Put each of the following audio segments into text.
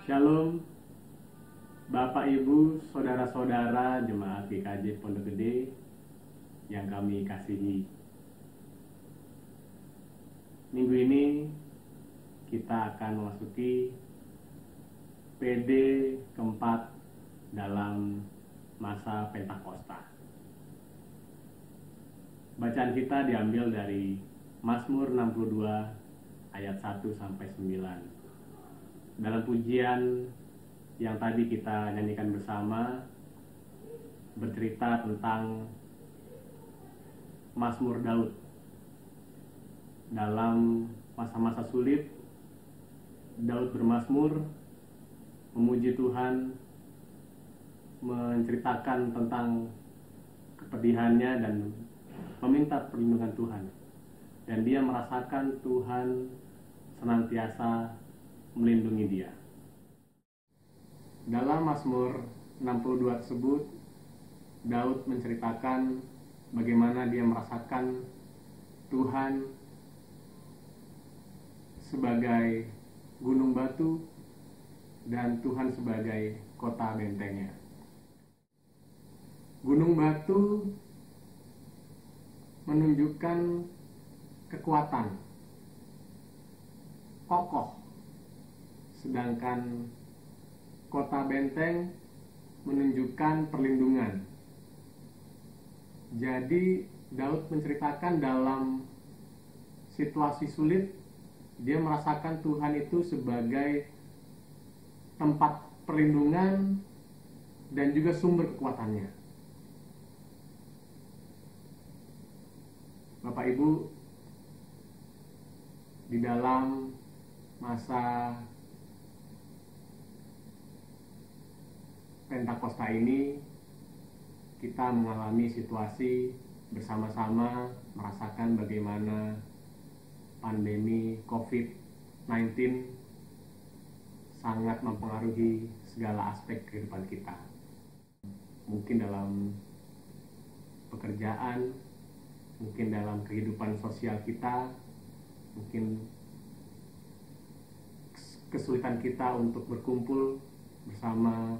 Shalom, Bapak Ibu, Saudara-saudara Jemaat GKJ Pondok Gede yang kami kasihi. Minggu ini kita akan memasuki PD keempat dalam masa Pentakosta. Bacaan kita diambil dari Mazmur 62 ayat 1 sampai 9. Dalam pujian yang tadi kita nyanyikan bersama, bercerita tentang Mazmur Daud. Dalam masa-masa sulit, Daud bermazmur, memuji Tuhan, menceritakan tentang kepedihannya dan meminta perlindungan Tuhan. Dan dia merasakan Tuhan senantiasa melindungi dia. Dalam Mazmur 62 tersebut, Daud menceritakan bagaimana dia merasakan Tuhan sebagai gunung batu dan Tuhan sebagai kota bentengnya. Gunung batu menunjukkan kekuatan, kokoh. Sedangkan kota benteng menunjukkan perlindungan. Jadi Daud menceritakan dalam situasi sulit, dia merasakan Tuhan itu sebagai tempat perlindungan dan juga sumber kekuatannya. Bapak Ibu, di dalam masa Pentakosta ini kita mengalami situasi bersama-sama merasakan bagaimana pandemi COVID-19 sangat mempengaruhi segala aspek kehidupan kita. Mungkin dalam pekerjaan, mungkin dalam kehidupan sosial kita, mungkin kesulitan kita untuk berkumpul bersama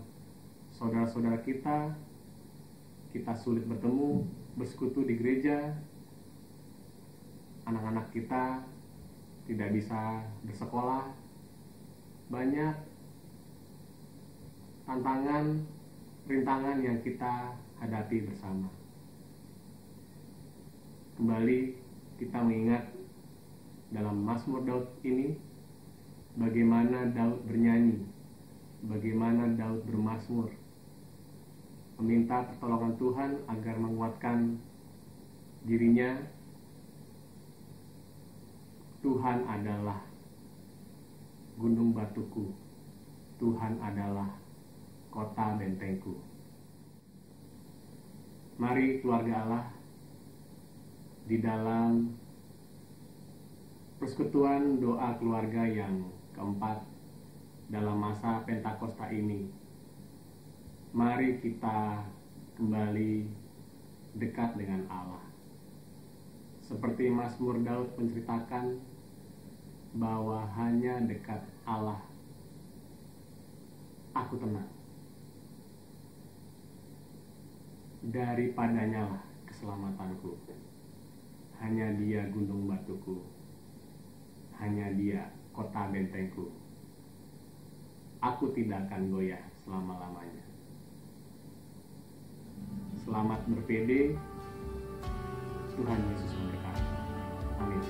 saudara-saudara kita sulit bertemu, bersekutu di gereja, anak-anak kita tidak bisa bersekolah, banyak tantangan, rintangan yang kita hadapi bersama. Kembali kita mengingat dalam Mazmur Daud ini, bagaimana Daud bernyanyi, bagaimana Daud bermazmur, meminta pertolongan Tuhan agar menguatkan dirinya. Tuhan adalah gunung batuku, Tuhan adalah kota bentengku. Mari keluarga Allah, di dalam persekutuan doa keluarga yang keempat dalam masa Pentakosta ini, mari kita kembali dekat dengan Allah. Seperti Mazmur Daud menceritakan bahwa hanya dekat Allah aku tenang. Daripadanya lah keselamatanku. Hanya Dia gunung batuku, hanya Dia kota bentengku. Aku tidak akan goyah selama-lamanya. Selamat ber-PD. Tuhan Yesus memberkati. Amin.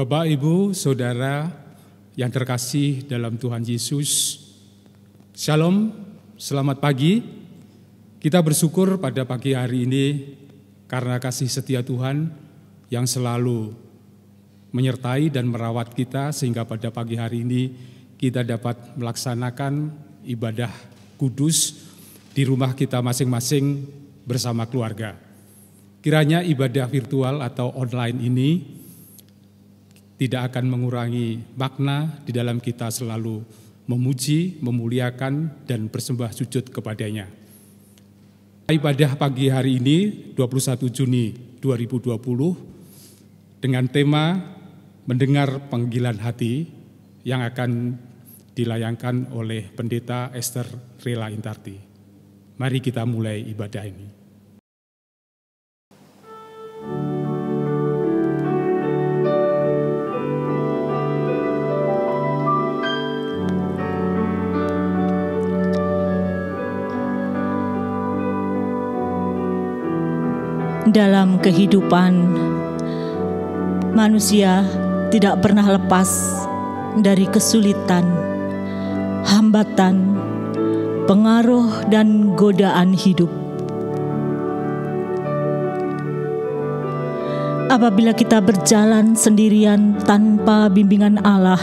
Bapak, Ibu, Saudara yang terkasih dalam Tuhan Yesus, Shalom, selamat pagi. Kita bersyukur pada pagi hari ini karena kasih setia Tuhan yang selalu menyertai dan merawat kita sehingga pada pagi hari ini kita dapat melaksanakan ibadah kudus di rumah kita masing-masing bersama keluarga. Kiranya ibadah virtual atau online ini tidak akan mengurangi makna di dalam kita selalu memuji, memuliakan, dan bersembah sujud kepadanya. Ibadah pagi hari ini 21 Juni 2020 dengan tema Mendengar Panggilan Hati yang akan dilayangkan oleh Pendeta Esther Rela Intarti. Mari kita mulai ibadah ini. Dalam kehidupan, manusia tidak pernah lepas dari kesulitan, hambatan, pengaruh dan godaan hidup. Apabila kita berjalan sendirian tanpa bimbingan Allah,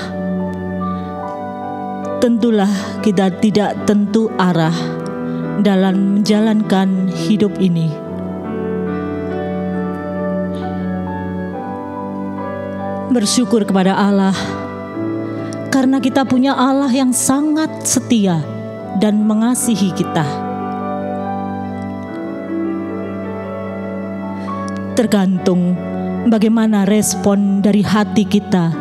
tentulah kita tidak tentu arah dalam menjalankan hidup ini. Bersyukur kepada Allah karena kita punya Allah yang sangat setia dan mengasihi kita. Tergantung bagaimana respon dari hati kita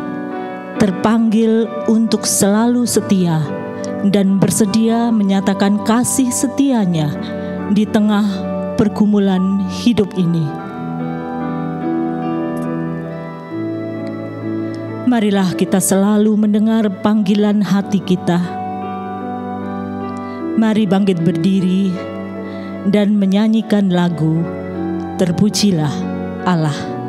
terpanggil untuk selalu setia dan bersedia menyatakan kasih setianya di tengah pergumulan hidup ini. Marilah kita selalu mendengar panggilan hati kita. Mari bangkit berdiri dan menyanyikan lagu Terpujilah Allah.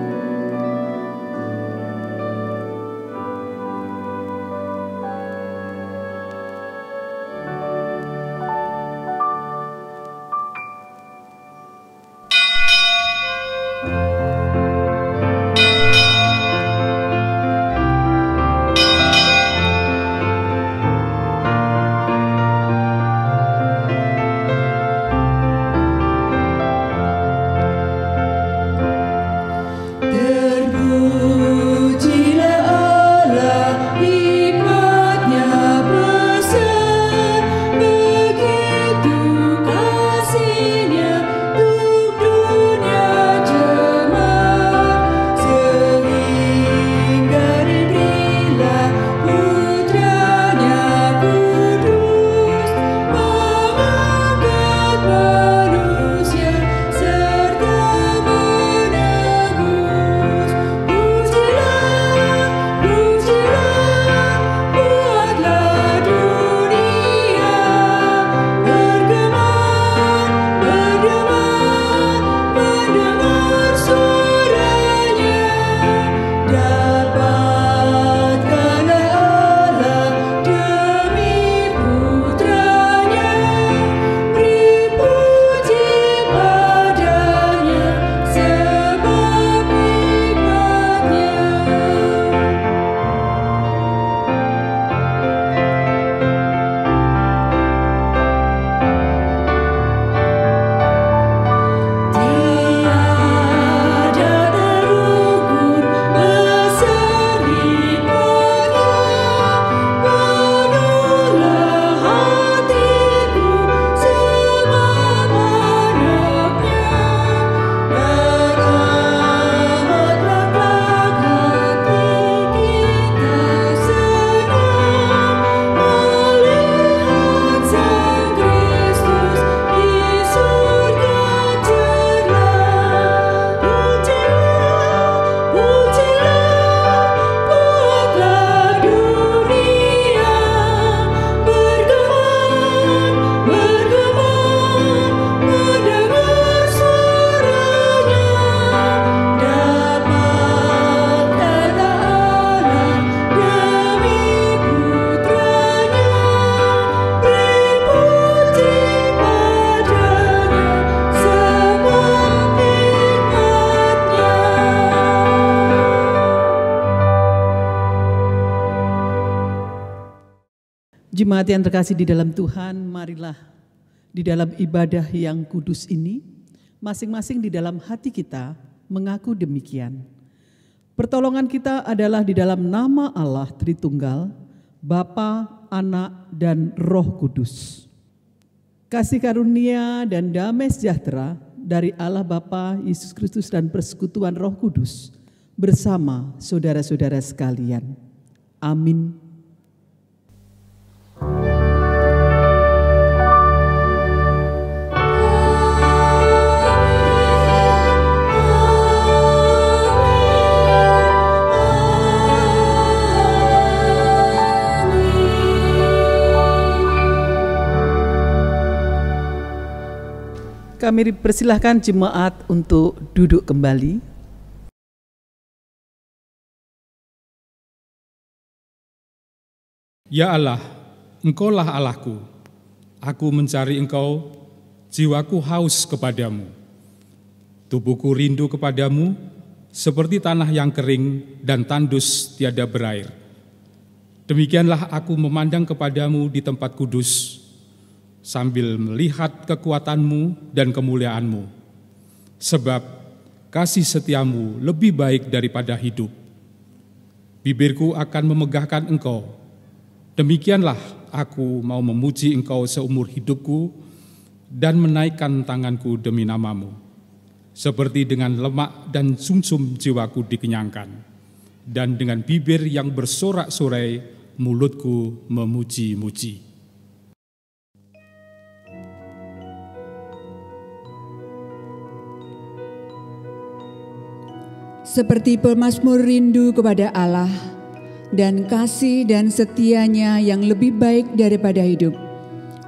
Jemaat yang terkasih di dalam Tuhan, marilah di dalam ibadah yang kudus ini, masing-masing di dalam hati kita mengaku demikian. Pertolongan kita adalah di dalam nama Allah Tritunggal, Bapa, Anak, dan Roh Kudus. Kasih karunia dan damai sejahtera dari Allah Bapa, Yesus Kristus, dan persekutuan Roh Kudus bersama saudara-saudara sekalian. Amin. Kami persilahkan jemaat untuk duduk kembali. Ya Allah, Engkaulah Allahku. Aku mencari Engkau, jiwaku haus kepadamu. Tubuhku rindu kepadamu, seperti tanah yang kering dan tandus tiada berair. Demikianlah aku memandang kepadamu di tempat kudus, sambil melihat kekuatanmu dan kemuliaanmu. Sebab kasih setiamu lebih baik daripada hidup. Bibirku akan memegahkan Engkau. Demikianlah aku mau memuji Engkau seumur hidupku dan menaikkan tanganku demi namamu. Seperti dengan lemak dan sumsum jiwaku dikenyangkan. dan dengan bibir yang bersorak-sorai mulutku memuji-muji. Seperti pemazmur rindu kepada Allah dan kasih dan setianya yang lebih baik daripada hidup.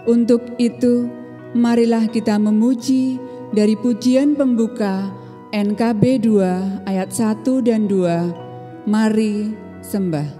Untuk itu, marilah kita memuji dari pujian pembuka NKB 2 ayat 1 dan 2. Mari sembah.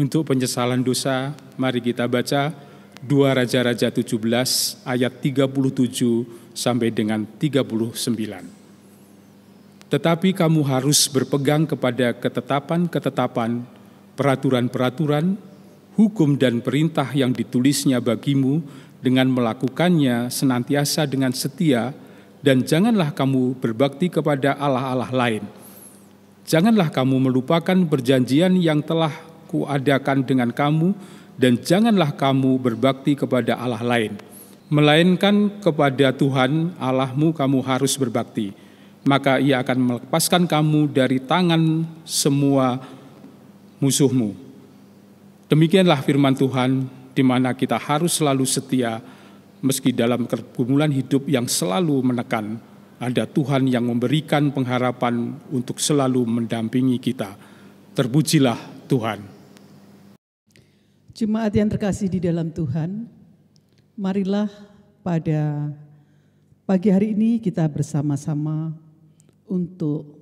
Untuk penyesalan dosa, mari kita baca 2 Raja-Raja 17 ayat 37 sampai dengan 39. Tetapi kamu harus berpegang kepada ketetapan-ketetapan, peraturan-peraturan, hukum dan perintah yang ditulisnya bagimu dengan melakukannya senantiasa dengan setia, dan janganlah kamu berbakti kepada allah-allah lain. Janganlah kamu melupakan perjanjian yang telah kuadakan dengan kamu, dan janganlah kamu berbakti kepada Allah lain, melainkan kepada Tuhan Allahmu kamu harus berbakti. Maka Ia akan melepaskan kamu dari tangan semua musuhmu. Demikianlah firman Tuhan, di mana kita harus selalu setia, meski dalam pergumulan hidup yang selalu menekan. Ada Tuhan yang memberikan pengharapan untuk selalu mendampingi kita. Terpujilah Tuhan. Jemaat yang terkasih di dalam Tuhan, marilah pada pagi hari ini kita bersama-sama untuk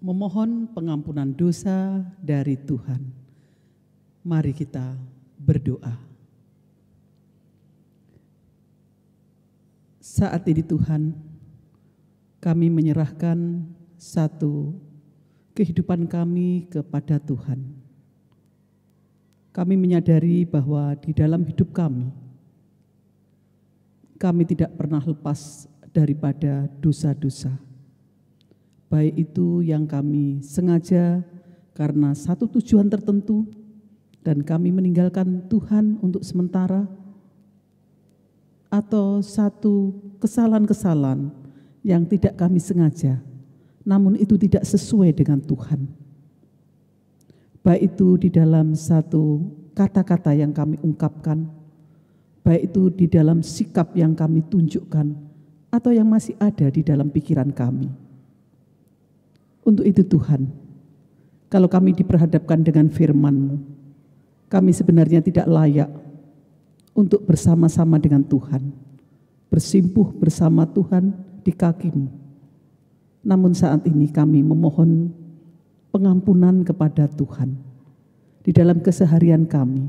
memohon pengampunan dosa dari Tuhan. Mari kita berdoa. Saat ini Tuhan, kami menyerahkan satu kehidupan kami kepada Tuhan. Kami menyadari bahwa di dalam hidup kami tidak pernah lepas daripada dosa-dosa. Baik itu yang kami sengaja karena satu tujuan tertentu dan kami meninggalkan Tuhan untuk sementara, atau satu kesalahan-kesalahan yang tidak kami sengaja, namun itu tidak sesuai dengan Tuhan. Baik itu di dalam satu kata-kata yang kami ungkapkan, baik itu di dalam sikap yang kami tunjukkan, atau yang masih ada di dalam pikiran kami. Untuk itu Tuhan, kalau kami diperhadapkan dengan firman-Mu, kami sebenarnya tidak layak untuk bersama-sama dengan Tuhan, bersimpuh bersama Tuhan di kaki-Mu. Namun saat ini kami memohon pengampunan kepada Tuhan di dalam keseharian kami,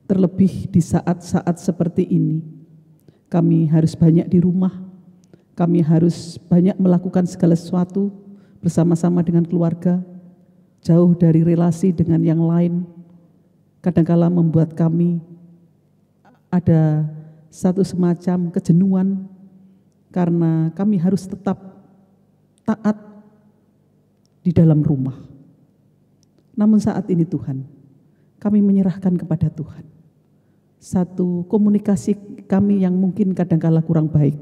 terlebih di saat-saat seperti ini. Kami harus banyak di rumah, kami harus banyak melakukan segala sesuatu bersama-sama dengan keluarga, jauh dari relasi dengan yang lain. Kadang-kala membuat kami ada satu semacam kejenuhan karena kami harus tetap taat di dalam rumah. Namun saat ini Tuhan, kami menyerahkan kepada Tuhan satu komunikasi kami yang mungkin kadangkala kurang baik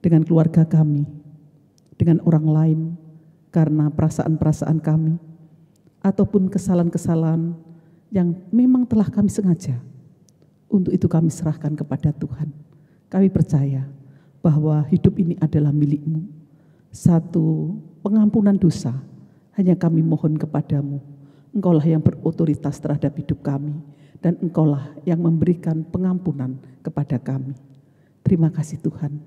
dengan keluarga kami, dengan orang lain, karena perasaan-perasaan kami, ataupun kesalahan-kesalahan yang memang telah kami sengaja. Untuk itu kami serahkan kepada Tuhan. Kami percaya bahwa hidup ini adalah milik-Mu. Satu pengampunan dosa hanya kami mohon kepadamu. Engkaulah yang berotoritas terhadap hidup kami, dan Engkaulah yang memberikan pengampunan kepada kami. Terima kasih Tuhan.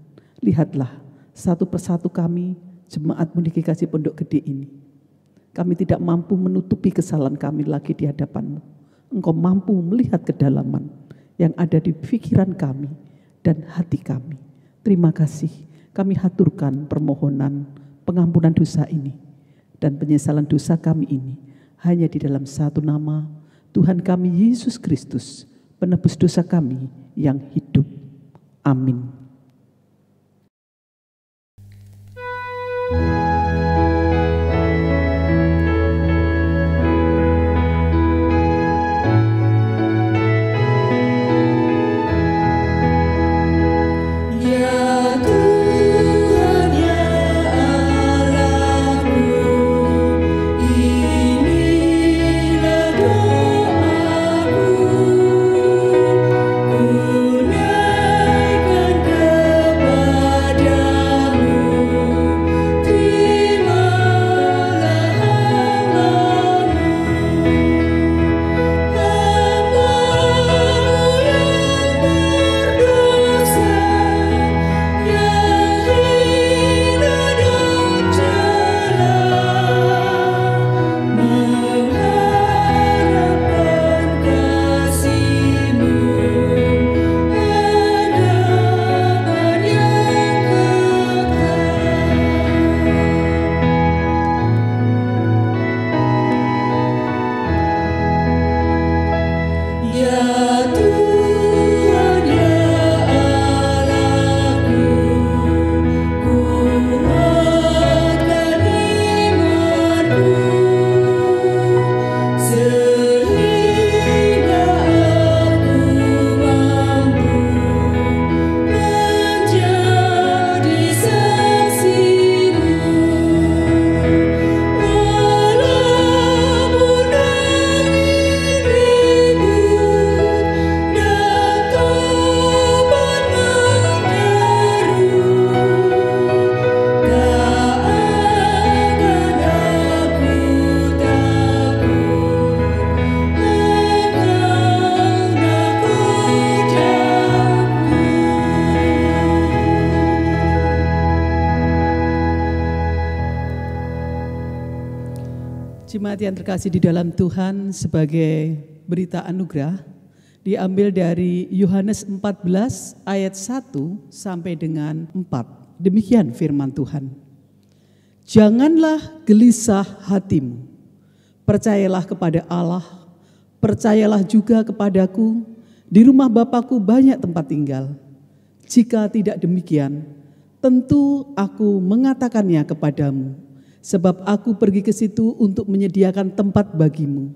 Lihatlah satu persatu kami, jemaat Mudikasi Pondok Gede ini. Kami tidak mampu menutupi kesalahan kami lagi di hadapan-Mu. Engkau mampu melihat kedalaman yang ada di pikiran kami dan hati kami. Terima kasih. Kami haturkan permohonan pengampunan dosa ini dan penyesalan dosa kami ini hanya di dalam satu nama, Tuhan kami Yesus Kristus, penebus dosa kami yang hidup. Amin. Jemaat yang terkasih di dalam Tuhan, sebagai berita anugerah diambil dari Yohanes 14 ayat 1 sampai dengan 4. Demikian firman Tuhan. Janganlah gelisah hatimu, percayalah kepada Allah, percayalah juga kepadaku. Di rumah Bapakku banyak tempat tinggal. Jika tidak demikian, tentu aku mengatakannya kepadamu. Sebab aku pergi ke situ untuk menyediakan tempat bagimu.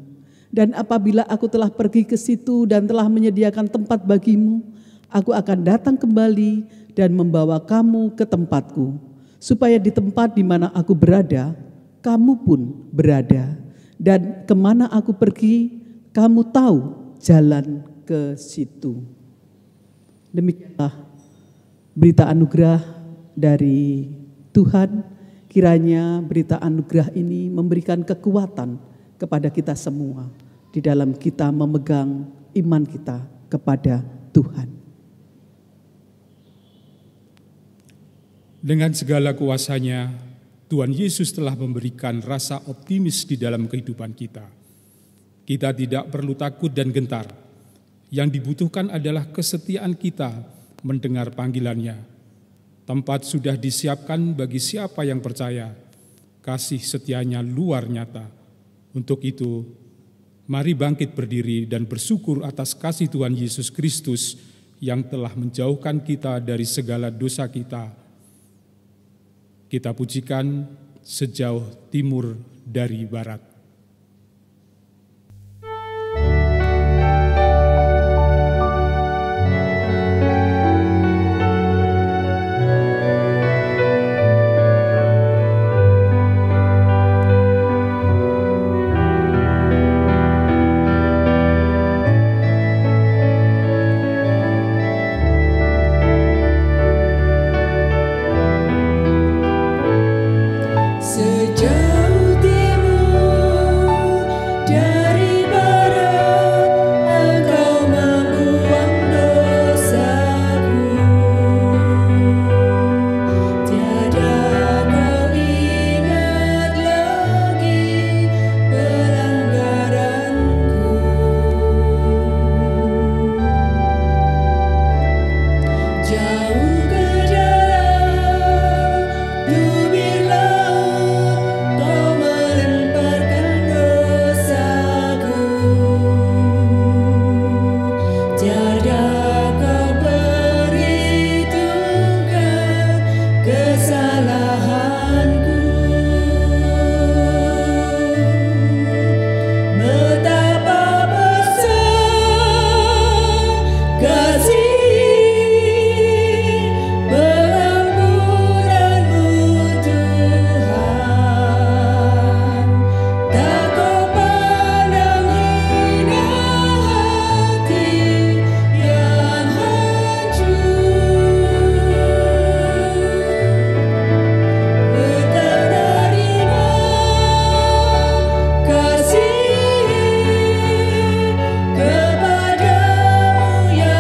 Dan apabila aku telah pergi ke situ dan telah menyediakan tempat bagimu, aku akan datang kembali dan membawa kamu ke tempatku, supaya di tempat di mana aku berada, kamu pun berada. Dan kemana aku pergi, kamu tahu jalan ke situ. Demikianlah berita anugerah dari Tuhan. Kiranya berita anugerah ini memberikan kekuatan kepada kita semua di dalam kita memegang iman kita kepada Tuhan. Dengan segala kuasanya, Tuhan Yesus telah memberikan rasa optimis di dalam kehidupan kita. Kita tidak perlu takut dan gentar. Yang dibutuhkan adalah kesetiaan kita mendengar panggilannya. Tempat sudah disiapkan bagi siapa yang percaya. Kasih setianya luar nyata. Untuk itu, mari bangkit berdiri dan bersyukur atas kasih Tuhan Yesus Kristus yang telah menjauhkan kita dari segala dosa kita. kita pujikan sejauh timur dari barat. Sejauh timur dari barat, Engkau membuang dosaku. Tiada Kau ingat lagi pelanggaranku. Jauh ke dalam tubir laut, Kau melemparkan dosaku. Tiada Kau perhitungkan kesalahanku. Betapa besar kasih pengampunanmu Tuhan. Tak Kau pandang hina hati yang hancur. Terima kasih kepadamu ya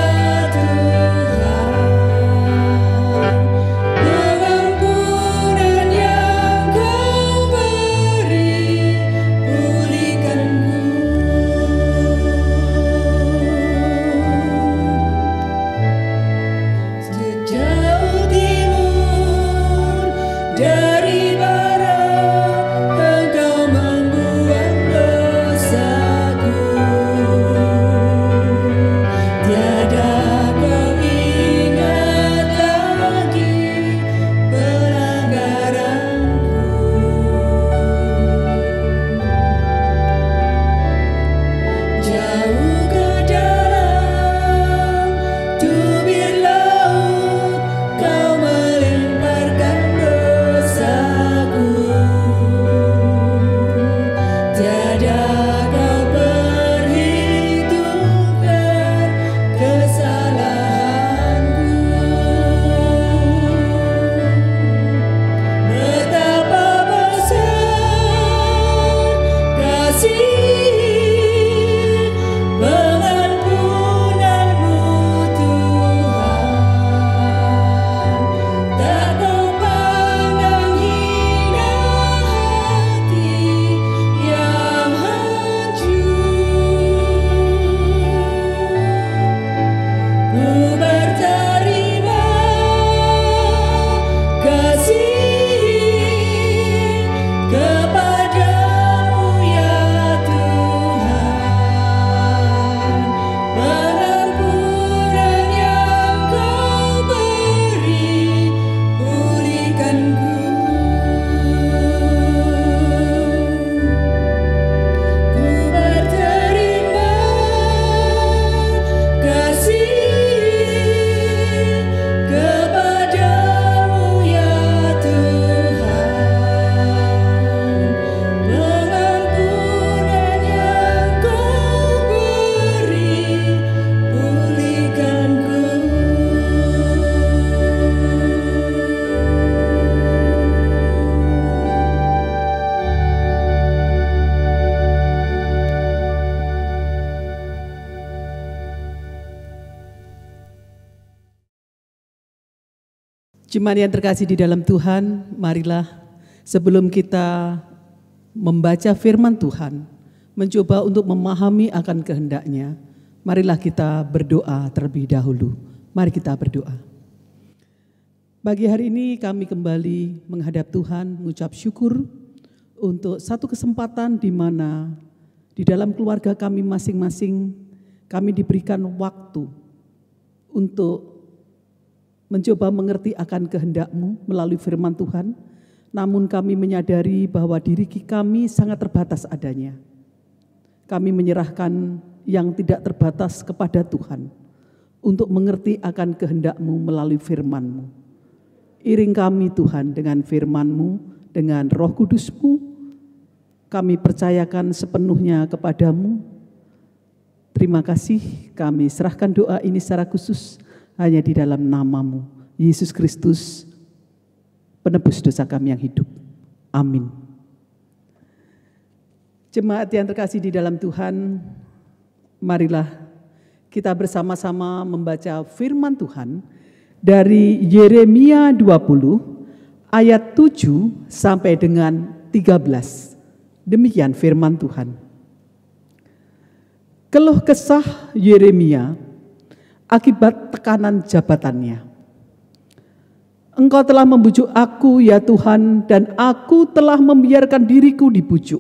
Tuhan. Pengampunan yang Kau beri, pulihkanku. Sejauh timur dari barat, Engkau membuang dosaku. Tiada Kau ingat lagi pelanggaranku. Jauh ke dalam tubir laut, Kau melemparkan dosaku. Tiada Kau perhitungkan kesalahanku. Betapa besar kasih pengampunanmu Tuhan. Tak Kau pandang hina hati yang hancur. Ku berterima kasih kepadamu ya Tuhan. Pengampunan yang Kau beri, pulihkanku. Ku berterima kasih kepadamu ya Tuhan. Pengampunan yang Kau beri, pulihkanku. Jemaat yang terkasih di dalam Tuhan, marilah sebelum kita membaca firman Tuhan, mencoba untuk memahami akan kehendak-Nya, marilah kita berdoa terlebih dahulu. Mari kita berdoa. Pagi hari ini kami kembali menghadap Tuhan, mengucap syukur untuk satu kesempatan di mana di dalam keluarga kami masing-masing kami diberikan waktu untuk mencoba mengerti akan kehendak-Mu melalui firman Tuhan, Namun kami menyadari bahwa diri kami sangat terbatas adanya. Kami menyerahkan yang tidak terbatas kepada Tuhan untuk mengerti akan kehendak-Mu melalui firman-Mu. Iring kami Tuhan dengan firman-Mu, dengan Roh Kudus-Mu, kami percayakan sepenuhnya kepada-Mu. Terima kasih, kami serahkan doa ini secara khusus hanya di dalam nama-Mu, Yesus Kristus, penebus dosa kami yang hidup. Amin. Jemaat yang terkasih di dalam Tuhan, marilah kita bersama-sama membaca firman Tuhan dari Yeremia 20 ayat 7 sampai dengan 13. Demikian firman Tuhan. Keluh kesah Yeremia akibat tekanan jabatannya. Engkau telah membujuk aku ya Tuhan, dan aku telah membiarkan diriku dibujuk.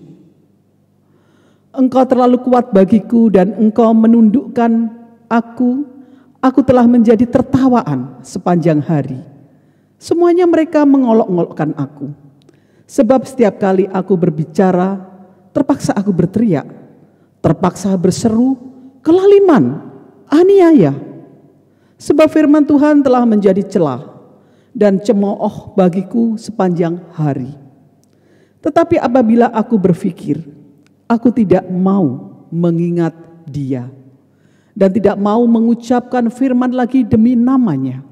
Engkau terlalu kuat bagiku dan engkau menundukkan aku. Aku telah menjadi tertawaan sepanjang hari. Semuanya mereka mengolok-olokkan aku. Sebab setiap kali aku berbicara, terpaksa aku berteriak, terpaksa berseru, kelaliman, aniaya. Sebab firman Tuhan telah menjadi celah dan cemooh bagiku sepanjang hari. Tetapi apabila aku berpikir, aku tidak mau mengingat Dia dan tidak mau mengucapkan firman lagi demi namanya.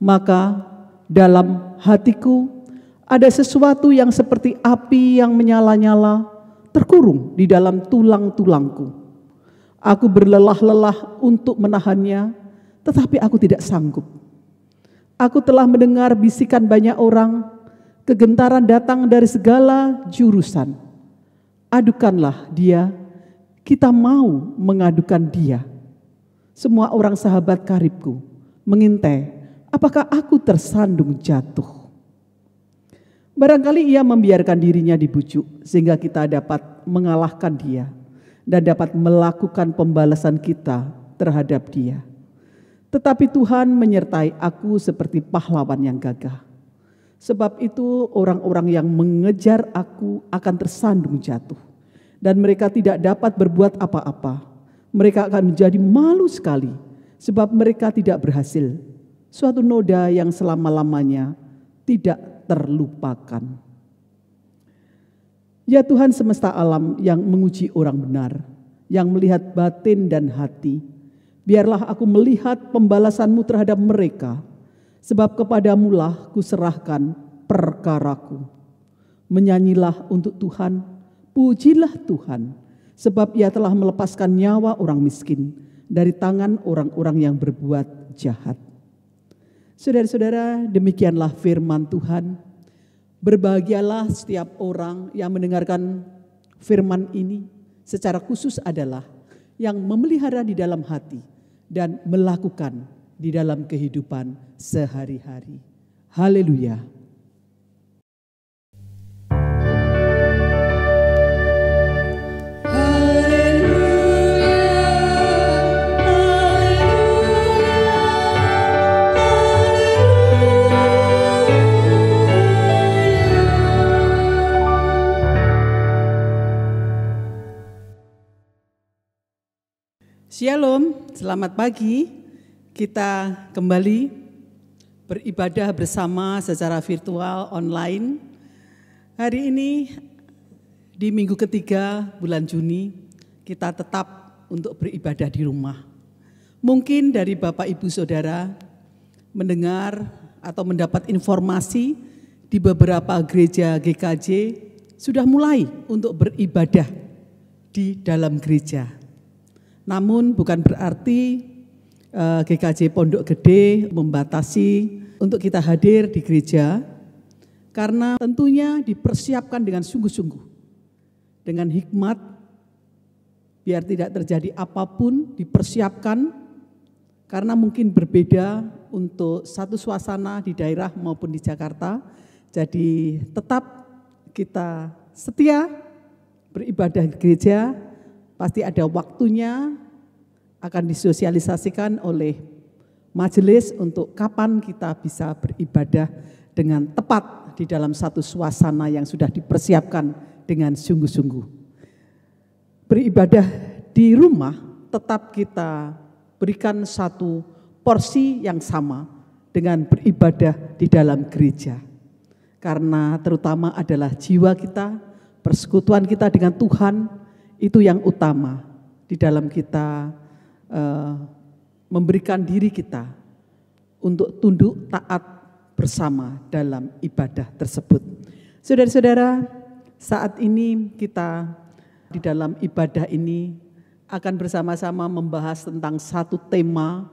Maka dalam hatiku ada sesuatu yang seperti api yang menyala-nyala terkurung di dalam tulang-tulangku. Aku berlelah-lelah untuk menahannya, tetapi aku tidak sanggup. Aku telah mendengar bisikan banyak orang, kegentaran datang dari segala jurusan. Adukanlah dia, kita mau mengadukan dia. Semua orang sahabat karibku mengintai, apakah aku tersandung jatuh. Barangkali ia membiarkan dirinya dibujuk, sehingga kita dapat mengalahkan dia dan dapat melakukan pembalasan kita terhadap dia. Tetapi Tuhan menyertai aku seperti pahlawan yang gagah. Sebab itu orang-orang yang mengejar aku akan tersandung jatuh. Dan mereka tidak dapat berbuat apa-apa. Mereka akan menjadi malu sekali. Sebab mereka tidak berhasil. Suatu noda yang selama-lamanya tidak terlupakan. Ya Tuhan semesta alam yang menguji orang benar. Yang melihat batin dan hati. Biarlah aku melihat pembalasan-Mu terhadap mereka, sebab kepadamu-lah kuserahkan perkaraku. Menyanyilah untuk Tuhan, pujilah Tuhan, sebab Ia telah melepaskan nyawa orang miskin dari tangan orang-orang yang berbuat jahat. Saudara-saudara, demikianlah firman Tuhan. Berbahagialah setiap orang yang mendengarkan firman ini, secara khusus adalah yang memelihara di dalam hati dan melakukan di dalam kehidupan sehari-hari. Haleluya. Shalom, selamat pagi. Kita kembali beribadah bersama secara virtual online. Hari ini di minggu ketiga bulan Juni kita tetap untuk beribadah di rumah. Mungkin dari Bapak Ibu Saudara mendengar atau mendapat informasi di beberapa gereja GKJ sudah mulai untuk beribadah di dalam gereja. Namun bukan berarti GKJ Pondok Gede membatasi untuk kita hadir di gereja, karena tentunya dipersiapkan dengan sungguh-sungguh, dengan hikmat, biar tidak terjadi apapun, dipersiapkan, karena mungkin berbeda untuk satu suasana di daerah maupun di Jakarta. Jadi tetap kita setia beribadah di gereja. Pasti ada waktunya, akan disosialisasikan oleh majelis untuk kapan kita bisa beribadah dengan tepat di dalam satu suasana yang sudah dipersiapkan dengan sungguh-sungguh. Beribadah di rumah tetap kita berikan satu porsi yang sama dengan beribadah di dalam gereja. Karena terutama adalah jiwa kita, persekutuan kita dengan Tuhan, itu yang utama di dalam kita memberikan diri kita untuk tunduk taat bersama dalam ibadah tersebut. Saudara-saudara, saat ini kita di dalam ibadah ini akan bersama-sama membahas tentang satu tema,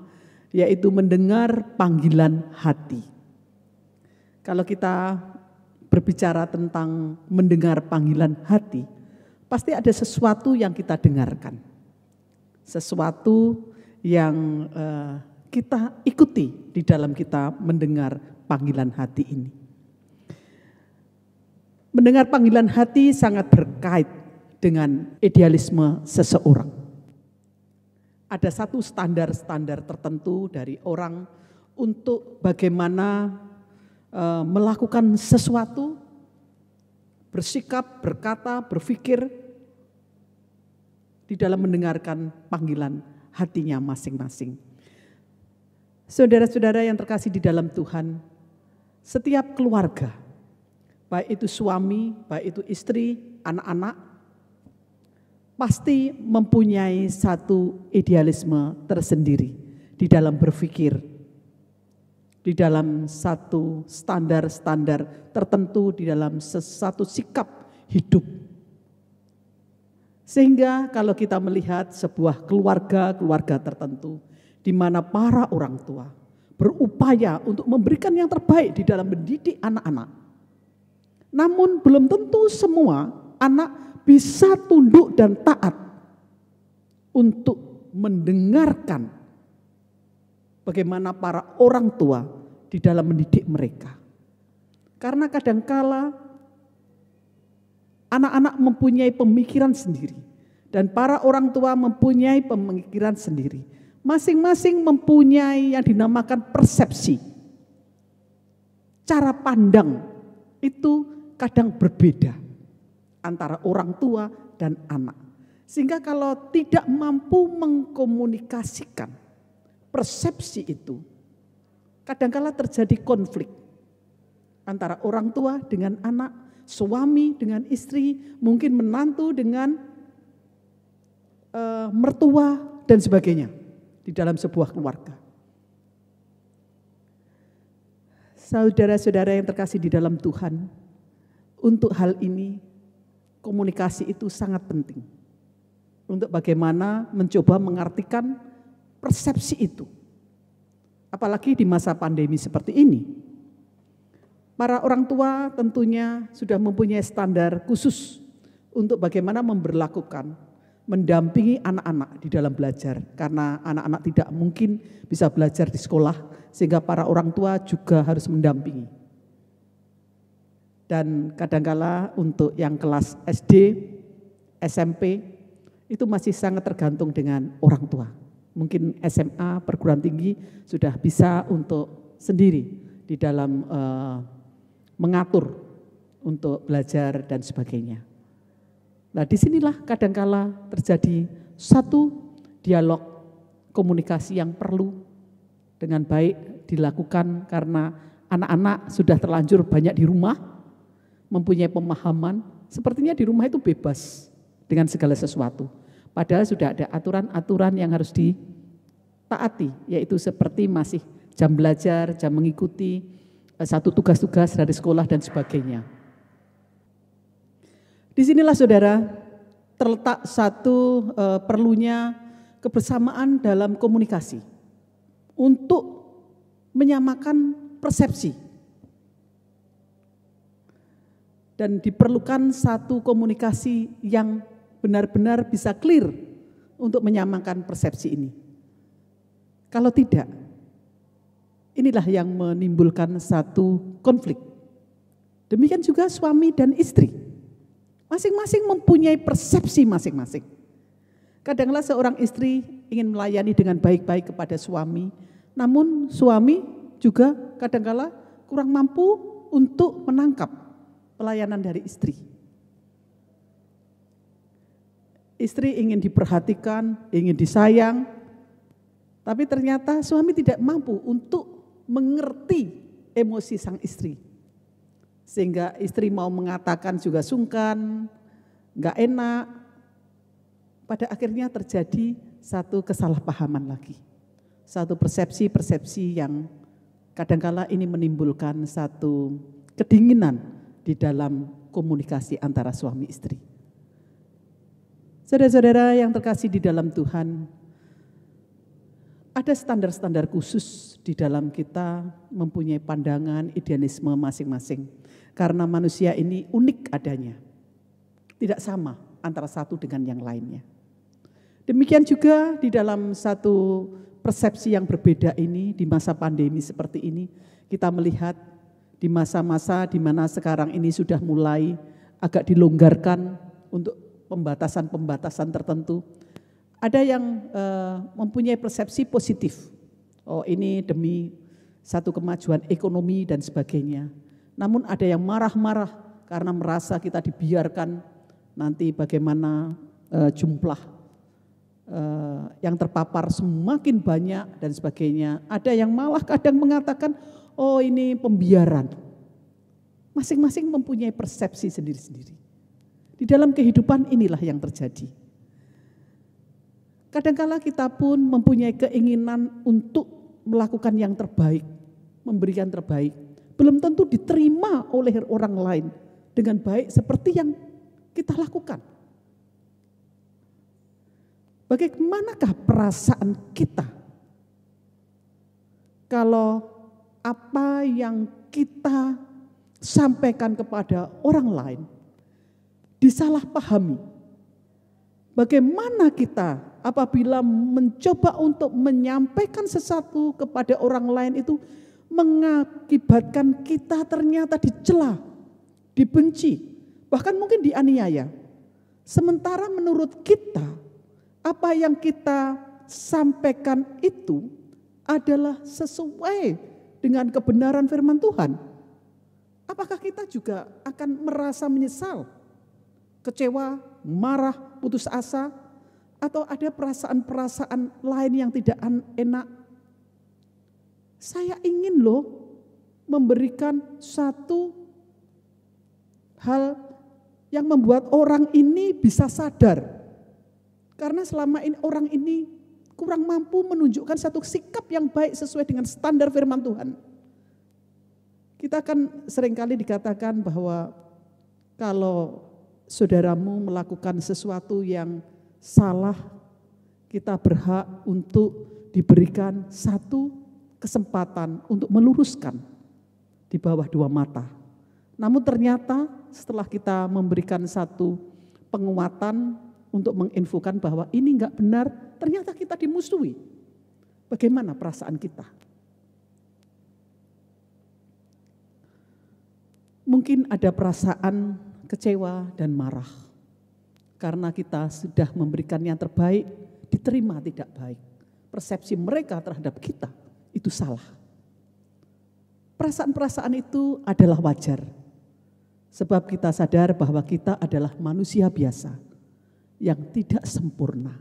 yaitu mendengar panggilan hati. Kalau kita berbicara tentang mendengar panggilan hati, pasti ada sesuatu yang kita dengarkan. Sesuatu yang kita ikuti di dalam kita mendengar panggilan hati ini. Mendengar panggilan hati sangat berkait dengan idealisme seseorang. Ada satu standar-standar tertentu dari orang untuk bagaimana melakukan sesuatu, bersikap, berkata, berpikir di dalam mendengarkan panggilan hatinya masing-masing. Saudara-saudara yang terkasih di dalam Tuhan, setiap keluarga, baik itu suami, baik itu istri, anak-anak, pasti mempunyai satu idealisme tersendiri di dalam berpikir, di dalam satu standar-standar tertentu, di dalam satu sikap hidup. Sehingga kalau kita melihat sebuah keluarga tertentu, di mana para orang tua berupaya untuk memberikan yang terbaik di dalam mendidik anak-anak. Namun belum tentu semua anak bisa tunduk dan taat untuk mendengarkan bagaimana para orang tua di dalam mendidik mereka. Karena kadangkala anak-anak mempunyai pemikiran sendiri dan para orang tua mempunyai pemikiran sendiri. Masing-masing mempunyai yang dinamakan persepsi. Cara pandang itu kadang berbeda antara orang tua dan anak. Sehingga kalau tidak mampu mengkomunikasikan persepsi itu, kadangkala terjadi konflik antara orang tua dengan anak, suami dengan istri, mungkin menantu dengan mertua dan sebagainya di dalam sebuah keluarga. Saudara-saudara yang terkasih di dalam Tuhan, untuk hal ini komunikasi itu sangat penting. Untuk bagaimana mencoba mengartikan persepsi itu. Apalagi di masa pandemi seperti ini. Para orang tua tentunya sudah mempunyai standar khusus untuk bagaimana memberlakukan, mendampingi anak-anak di dalam belajar. Karena anak-anak tidak mungkin bisa belajar di sekolah, sehingga para orang tua juga harus mendampingi. Dan kadangkala untuk yang kelas SD, SMP, itu masih sangat tergantung dengan orang tua. Mungkin SMA, perguruan tinggi sudah bisa untuk sendiri di dalam mengatur untuk belajar dan sebagainya. Nah, disinilah kadangkala terjadi satu dialog komunikasi yang perlu dengan baik dilakukan karena anak-anak sudah terlanjur banyak di rumah, mempunyai pemahaman, sepertinya di rumah itu bebas dengan segala sesuatu. Padahal sudah ada aturan-aturan yang harus ditaati, yaitu seperti masih jam belajar, jam mengikuti, satu tugas-tugas dari sekolah dan sebagainya. Disinilah saudara terletak satu perlunya kebersamaan dalam komunikasi untuk menyamakan persepsi. Dan diperlukan satu komunikasi yang benar-benar bisa clear untuk menyamakan persepsi ini. Kalau tidak, inilah yang menimbulkan satu konflik. Demikian juga suami dan istri. Masing-masing mempunyai persepsi masing-masing. Kadang-kadang seorang istri ingin melayani dengan baik-baik kepada suami, namun suami juga kadang-kadang kurang mampu untuk menangkap pelayanan dari istri. Istri ingin diperhatikan, ingin disayang, tapi ternyata suami tidak mampu untuk mengerti emosi sang istri. Sehingga istri mau mengatakan juga sungkan, nggak enak. Pada akhirnya terjadi satu kesalahpahaman lagi. Satu persepsi-persepsi yang kadangkala ini menimbulkan satu kedinginan di dalam komunikasi antara suami istri. Saudara-saudara yang terkasih di dalam Tuhan, ada standar-standar khusus di dalam kita mempunyai pandangan, idealisme masing-masing. Karena manusia ini unik adanya, tidak sama antara satu dengan yang lainnya. Demikian juga di dalam satu persepsi yang berbeda ini, di masa pandemi seperti ini, kita melihat di masa-masa di mana sekarang ini sudah mulai agak dilonggarkan untuk pembatasan-pembatasan tertentu. Ada yang mempunyai persepsi positif. Oh, ini demi satu kemajuan ekonomi dan sebagainya. Namun ada yang marah-marah karena merasa kita dibiarkan nanti bagaimana jumlah yang terpapar semakin banyak dan sebagainya. Ada yang malah kadang mengatakan, oh ini pembiaran. Masing-masing mempunyai persepsi sendiri-sendiri. Di dalam kehidupan inilah yang terjadi. Kadangkala kita pun mempunyai keinginan untuk melakukan yang terbaik, memberikan terbaik. Belum tentu diterima oleh orang lain dengan baik seperti yang kita lakukan. Bagaimanakah perasaan kita kalau apa yang kita sampaikan kepada orang lain disalahpahami? Bagaimana kita apabila mencoba untuk menyampaikan sesuatu kepada orang lain itu mengakibatkan kita ternyata dicela, dibenci, bahkan mungkin dianiaya. Sementara menurut kita, apa yang kita sampaikan itu adalah sesuai dengan kebenaran firman Tuhan. Apakah kita juga akan merasa menyesal, kecewa, marah, putus asa, atau ada perasaan-perasaan lain yang tidak enak? Saya ingin memberikan satu hal yang membuat orang ini bisa sadar. Karena selama ini orang ini kurang mampu menunjukkan satu sikap yang baik sesuai dengan standar firman Tuhan. Kita akan seringkali dikatakan bahwa kalau saudaramu melakukan sesuatu yang salah, kita berhak untuk diberikan satu kesempatan untuk meluruskan di bawah dua mata. Namun ternyata setelah kita memberikan satu penguatan untuk menginfokan bahwa ini enggak benar, ternyata kita dimusuhi. Bagaimana perasaan kita? Mungkin ada perasaan kecewa dan marah. Karena kita sudah memberikan yang terbaik, diterima tidak baik. Persepsi mereka terhadap kita itu salah. Perasaan-perasaan itu adalah wajar. Sebab kita sadar bahwa kita adalah manusia biasa yang tidak sempurna.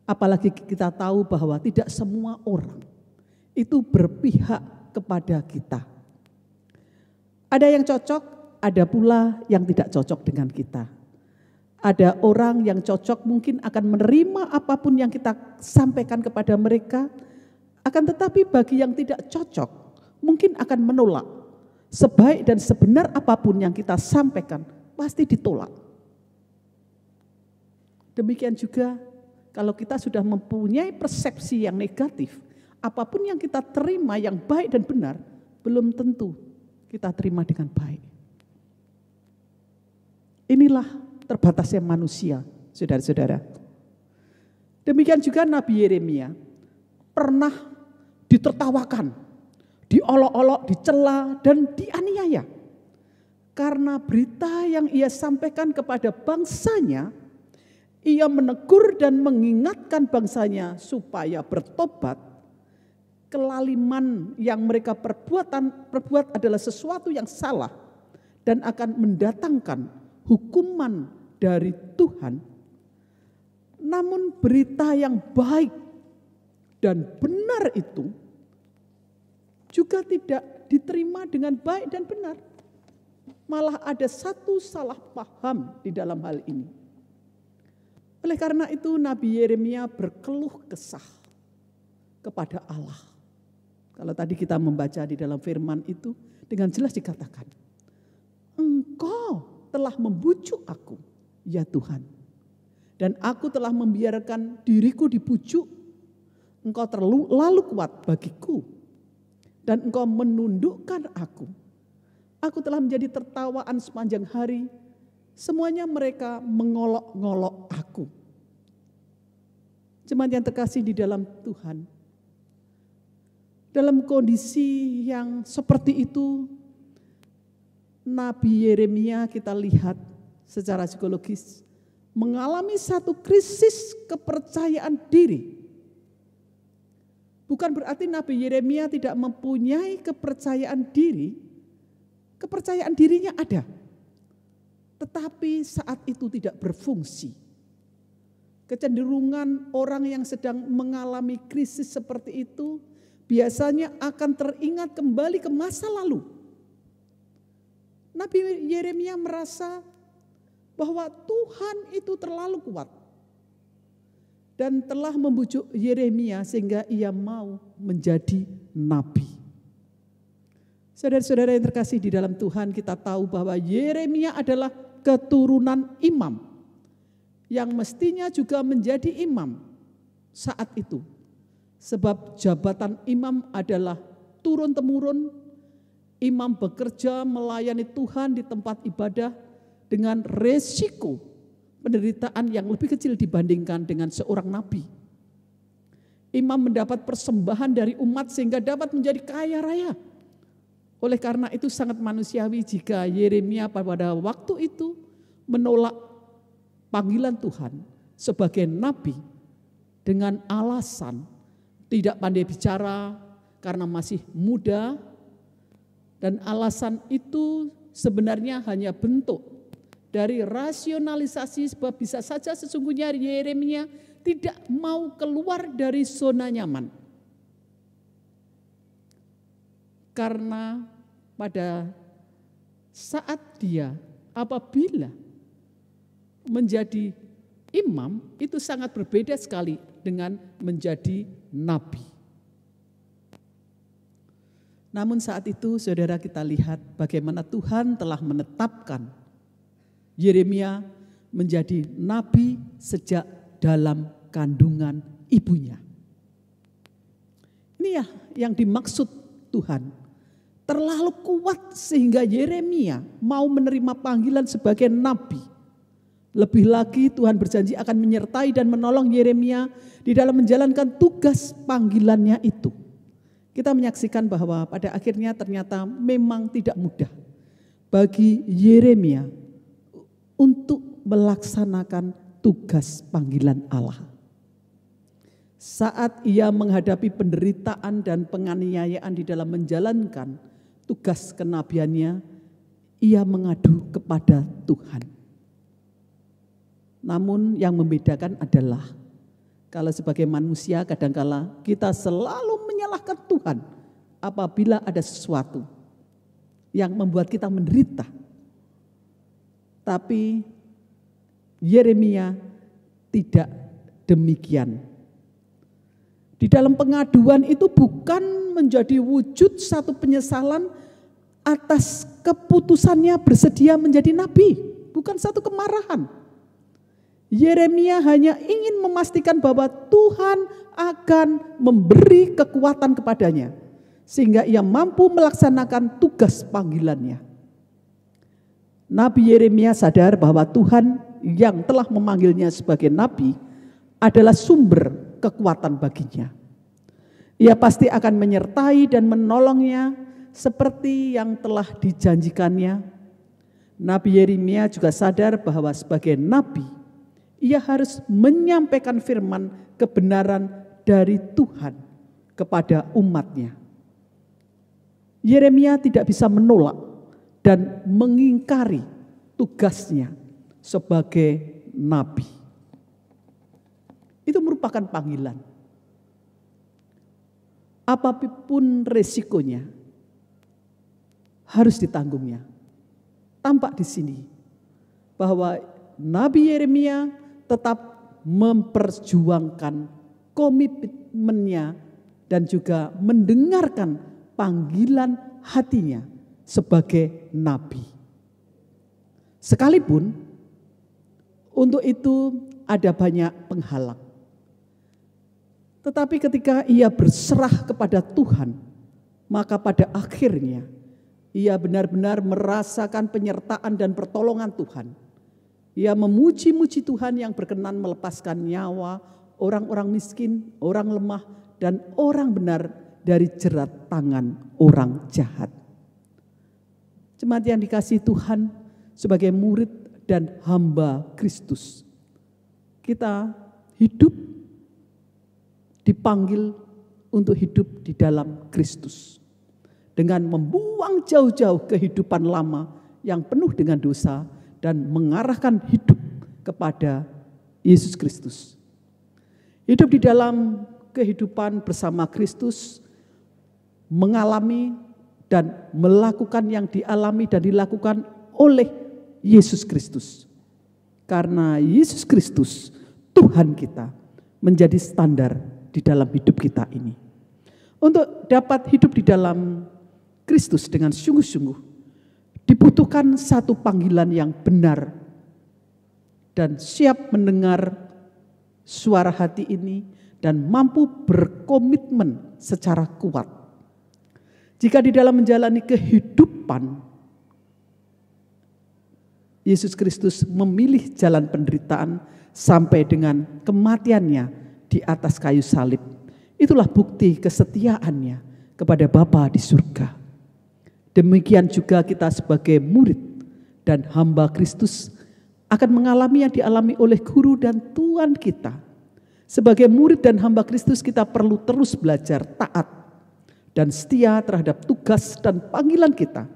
Apalagi kita tahu bahwa tidak semua orang itu berpihak kepada kita. Ada yang cocok, ada pula yang tidak cocok dengan kita. Ada orang yang cocok mungkin akan menerima apapun yang kita sampaikan kepada mereka, akan tetapi bagi yang tidak cocok mungkin akan menolak. Sebaik dan sebenar apapun yang kita sampaikan pasti ditolak. Demikian juga kalau kita sudah mempunyai persepsi yang negatif, apapun yang kita terima yang baik dan benar, belum tentu kita terima dengan baik. Inilah terbatasnya manusia, saudara-saudara. Demikian juga Nabi Yeremia pernah ditertawakan, diolok-olok, dicela, dan dianiaya. Karena berita yang ia sampaikan kepada bangsanya, ia menegur dan mengingatkan bangsanya supaya bertobat kelaliman yang mereka perbuat adalah sesuatu yang salah dan akan mendatangkan hukuman dari Tuhan. Namun berita yang baik dan benar itu juga tidak diterima dengan baik dan benar. Malah ada satu salah paham di dalam hal ini. Oleh karena itu Nabi Yeremia berkeluh kesah kepada Allah. Kalau tadi kita membaca di dalam firman itu dengan jelas dikatakan, Engkau telah membujuk aku, ya Tuhan. Dan aku telah membiarkan diriku dibujuk. Engkau terlalu kuat bagiku. Dan engkau menundukkan aku. Aku telah menjadi tertawaan sepanjang hari. Semuanya mereka mengolok-ngolok aku. Jemaat yang terkasih di dalam Tuhan. Dalam kondisi yang seperti itu, Nabi Yeremia kita lihat secara psikologis mengalami satu krisis kepercayaan diri. Bukan berarti Nabi Yeremia tidak mempunyai kepercayaan diri. Kepercayaan dirinya ada. Tetapi saat itu tidak berfungsi. Kecenderungan orang yang sedang mengalami krisis seperti itu biasanya akan teringat kembali ke masa lalu. Nabi Yeremia merasa bahwa Tuhan itu terlalu kuat dan telah membujuk Yeremia sehingga ia mau menjadi nabi. Saudara-saudara yang terkasih di dalam Tuhan, kita tahu bahwa Yeremia adalah keturunan imam yang mestinya juga menjadi imam saat itu. Sebab jabatan imam adalah turun-temurun. Imam bekerja melayani Tuhan di tempat ibadah dengan resiko penderitaan yang lebih kecil dibandingkan dengan seorang nabi. Imam mendapat persembahan dari umat sehingga dapat menjadi kaya raya. Oleh karena itu sangat manusiawi jika Yeremia pada waktu itu menolak panggilan Tuhan sebagai nabi dengan alasan tidak pandai bicara karena masih muda, dan alasan itu sebenarnya hanya bentuk dari rasionalisasi sebab bisa saja sesungguhnya Yeremia tidak mau keluar dari zona nyaman. Karena pada saat dia apabila menjadi imam itu sangat berbeda sekali dengan menjadi nabi. Namun saat itu saudara kita lihat bagaimana Tuhan telah menetapkan Yeremia menjadi nabi sejak dalam kandungan ibunya. Ini ya yang dimaksud Tuhan. Terlalu kuat sehingga Yeremia mau menerima panggilan sebagai nabi. Lebih lagi Tuhan berjanji akan menyertai dan menolong Yeremia di dalam menjalankan tugas panggilannya itu. Kita menyaksikan bahwa pada akhirnya ternyata memang tidak mudah bagi Yeremia untuk melaksanakan tugas panggilan Allah. Saat ia menghadapi penderitaan dan penganiayaan di dalam menjalankan tugas kenabiannya, ia mengadu kepada Tuhan. Namun yang membedakan adalah kalau sebagai manusia kadangkala kita selalu menyalahkan Tuhan apabila ada sesuatu yang membuat kita menderita. Tapi Yeremia tidak demikian. Di dalam pengaduan itu bukan menjadi wujud satu penyesalan atas keputusannya bersedia menjadi nabi, bukan satu kemarahan. Yeremia hanya ingin memastikan bahwa Tuhan akan memberi kekuatan kepadanya sehingga ia mampu melaksanakan tugas panggilannya. Nabi Yeremia sadar bahwa Tuhan yang telah memanggilnya sebagai nabi adalah sumber kekuatan baginya. Ia pasti akan menyertai dan menolongnya seperti yang telah dijanjikannya. Nabi Yeremia juga sadar bahwa sebagai nabi ia harus menyampaikan firman kebenaran dari Tuhan kepada umatnya. Yeremia tidak bisa menolak dan mengingkari tugasnya sebagai nabi. Itu merupakan panggilan. Apapun resikonya harus ditanggungnya. Tampak di sini bahwa Nabi Yeremia tetap memperjuangkan komitmennya dan juga mendengarkan panggilan hatinya sebagai nabi. Sekalipun untuk itu ada banyak penghalang. Tetapi ketika ia berserah kepada Tuhan, maka pada akhirnya ia benar-benar merasakan penyertaan dan pertolongan Tuhan. Ia memuji-muji Tuhan yang berkenan melepaskan nyawa orang-orang miskin, orang lemah, dan orang benar dari jerat tangan orang jahat. Jemaat yang dikasihi Tuhan, sebagai murid dan hamba Kristus, kita hidup dipanggil untuk hidup di dalam Kristus. Dengan membuang jauh-jauh kehidupan lama yang penuh dengan dosa dan mengarahkan hidup kepada Yesus Kristus. Hidup di dalam kehidupan bersama Kristus, mengalami dan melakukan yang dialami dan dilakukan oleh Yesus Kristus. Karena Yesus Kristus, Tuhan kita, menjadi standar di dalam hidup kita ini. Untuk dapat hidup di dalam Kristus dengan sungguh-sungguh, dibutuhkan satu panggilan yang benar dan siap mendengar suara hati ini dan mampu berkomitmen secara kuat. Jika di dalam menjalani kehidupan, Yesus Kristus memilih jalan penderitaan sampai dengan kematiannya di atas kayu salib. Itulah bukti kesetiaannya kepada Bapa di surga. Demikian juga kita sebagai murid dan hamba Kristus akan mengalami yang dialami oleh guru dan Tuhan kita. Sebagai murid dan hamba Kristus kita perlu terus belajar taat dan setia terhadap tugas dan panggilan kita.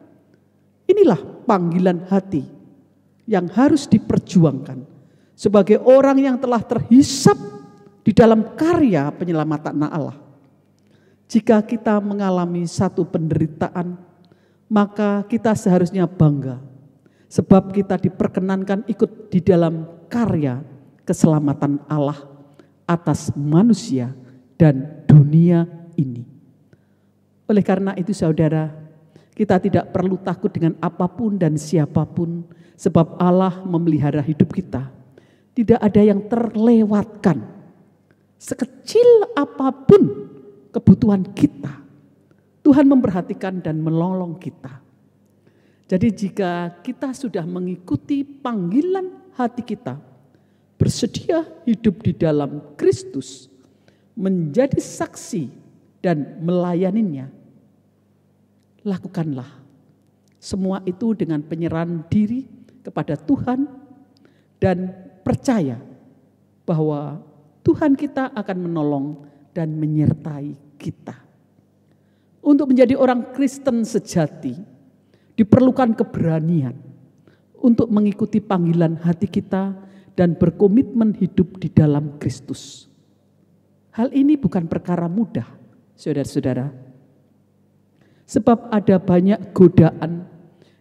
Inilah panggilan hati yang harus diperjuangkan sebagai orang yang telah terhisap di dalam karya penyelamatan Allah. Jika kita mengalami satu penderitaan, maka kita seharusnya bangga sebab kita diperkenankan ikut di dalam karya keselamatan Allah atas manusia dan dunia ini. Oleh karena itu saudara, kita tidak perlu takut dengan apapun dan siapapun, sebab Allah memelihara hidup kita. Tidak ada yang terlewatkan. Sekecil apapun kebutuhan kita, Tuhan memperhatikan dan menolong kita. Jadi jika kita sudah mengikuti panggilan hati kita, bersedia hidup di dalam Kristus, menjadi saksi dan melayaninya, lakukanlah semua itu dengan penyerahan diri kepada Tuhan dan percaya bahwa Tuhan kita akan menolong dan menyertai kita. Untuk menjadi orang Kristen sejati, diperlukan keberanian untuk mengikuti panggilan hati kita dan berkomitmen hidup di dalam Kristus. Hal ini bukan perkara mudah, saudara-saudara. Sebab ada banyak godaan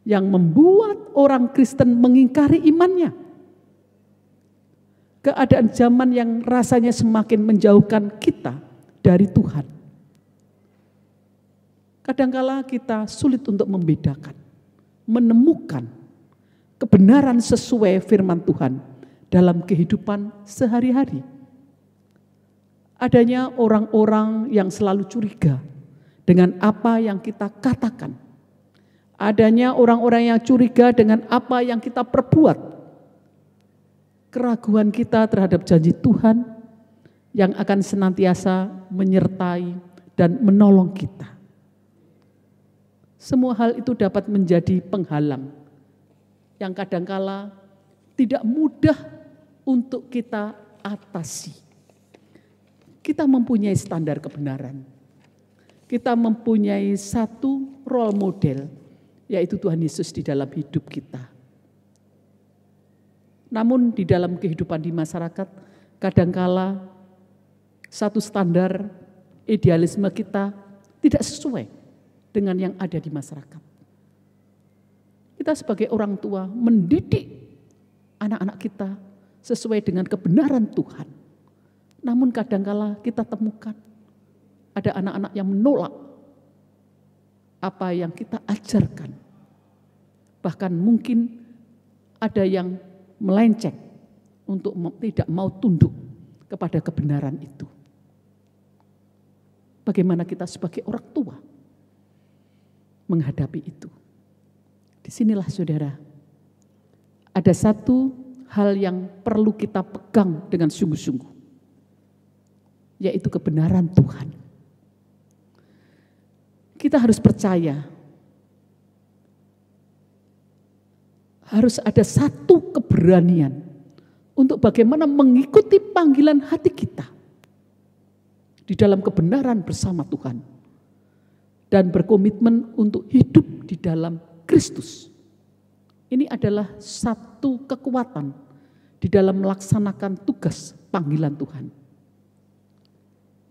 yang membuat orang Kristen mengingkari imannya. Keadaan zaman yang rasanya semakin menjauhkan kita dari Tuhan. Kadangkala kita sulit untuk membedakan, menemukan kebenaran sesuai firman Tuhan dalam kehidupan sehari-hari. Adanya orang-orang yang selalu curiga dengan apa yang kita katakan. Adanya orang-orang yang curiga dengan apa yang kita perbuat. Keraguan kita terhadap janji Tuhan yang akan senantiasa menyertai dan menolong kita. Semua hal itu dapat menjadi penghalang yang kadangkala tidak mudah untuk kita atasi. Kita mempunyai standar kebenaran kita mempunyai satu role model, yaitu Tuhan Yesus di dalam hidup kita. Namun di dalam kehidupan di masyarakat, kadangkala satu standar idealisme kita tidak sesuai dengan yang ada di masyarakat. Kita sebagai orang tua mendidik anak-anak kita sesuai dengan kebenaran Tuhan. Namun kadangkala kita temukan ada anak-anak yang menolak apa yang kita ajarkan. Bahkan mungkin ada yang melenceng untuk tidak mau tunduk kepada kebenaran itu. Bagaimana kita sebagai orang tua menghadapi itu? Disinilah saudara, ada satu hal yang perlu kita pegang dengan sungguh-sungguh, yaitu kebenaran Tuhan. Kita harus percaya, harus ada satu keberanian untuk bagaimana mengikuti panggilan hati kita di dalam kebenaran bersama Tuhan dan berkomitmen untuk hidup di dalam Kristus. Ini adalah satu kekuatan di dalam melaksanakan tugas panggilan Tuhan.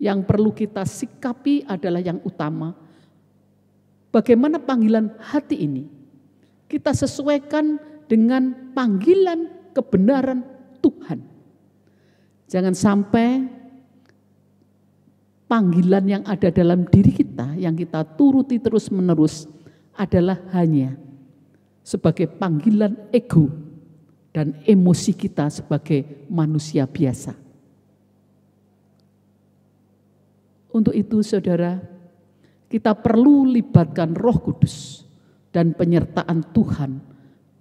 Yang perlu kita sikapi adalah yang utama, bagaimana panggilan hati ini kita sesuaikan dengan panggilan kebenaran Tuhan. Jangan sampai panggilan yang ada dalam diri kita, yang kita turuti terus-menerus, adalah hanya sebagai panggilan ego dan emosi kita sebagai manusia biasa. Untuk itu saudara, kita perlu libatkan Roh Kudus dan penyertaan Tuhan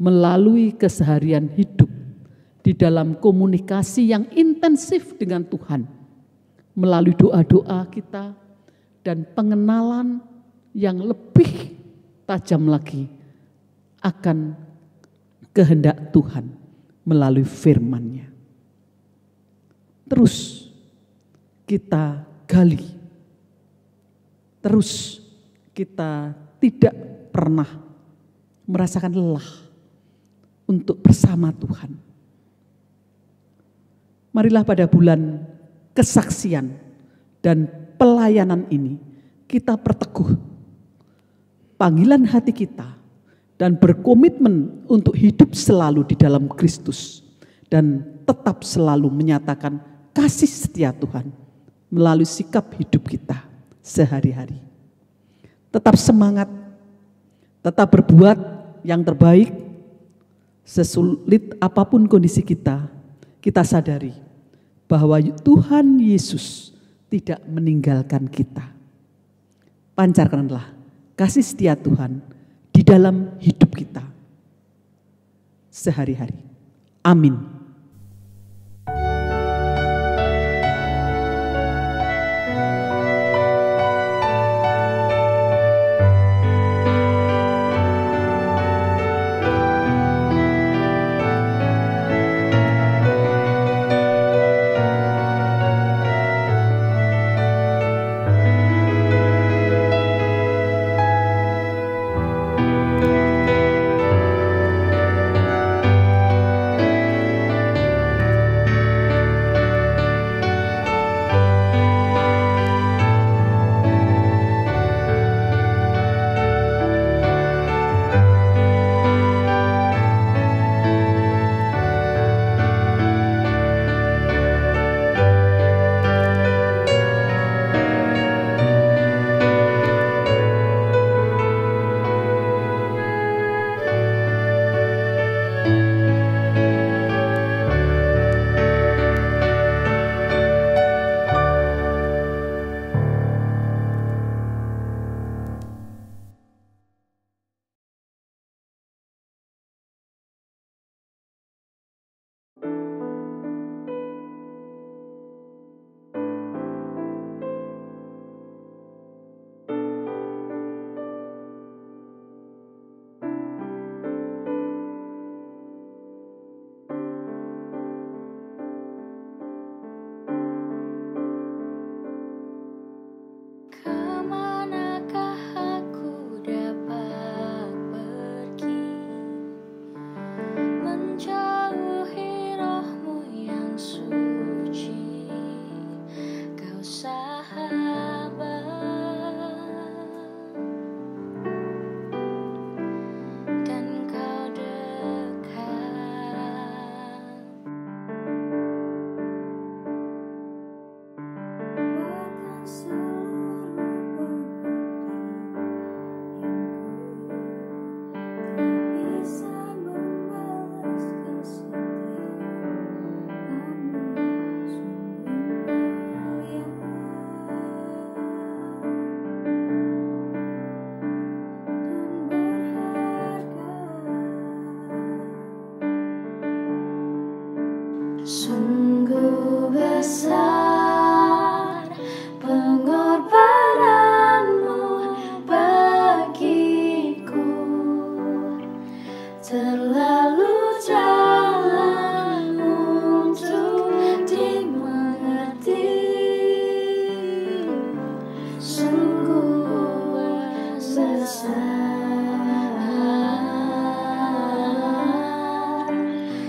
melalui keseharian hidup di dalam komunikasi yang intensif dengan Tuhan, melalui doa-doa kita dan pengenalan yang lebih tajam lagi akan kehendak Tuhan melalui firman-Nya. Terus kita gali, terus kita tidak pernah merasakan lelah untuk bersama Tuhan. Marilah pada bulan kesaksian dan pelayanan ini kita perteguh panggilan hati kita dan berkomitmen untuk hidup selalu di dalam Kristus dan tetap selalu menyatakan kasih setia Tuhan melalui sikap hidup kita sehari-hari. Tetap semangat, tetap berbuat yang terbaik, sesulit apapun kondisi kita, kita sadari bahwa Tuhan Yesus tidak meninggalkan kita. Pancarkanlah kasih setia Tuhan di dalam hidup kita sehari-hari. Amin.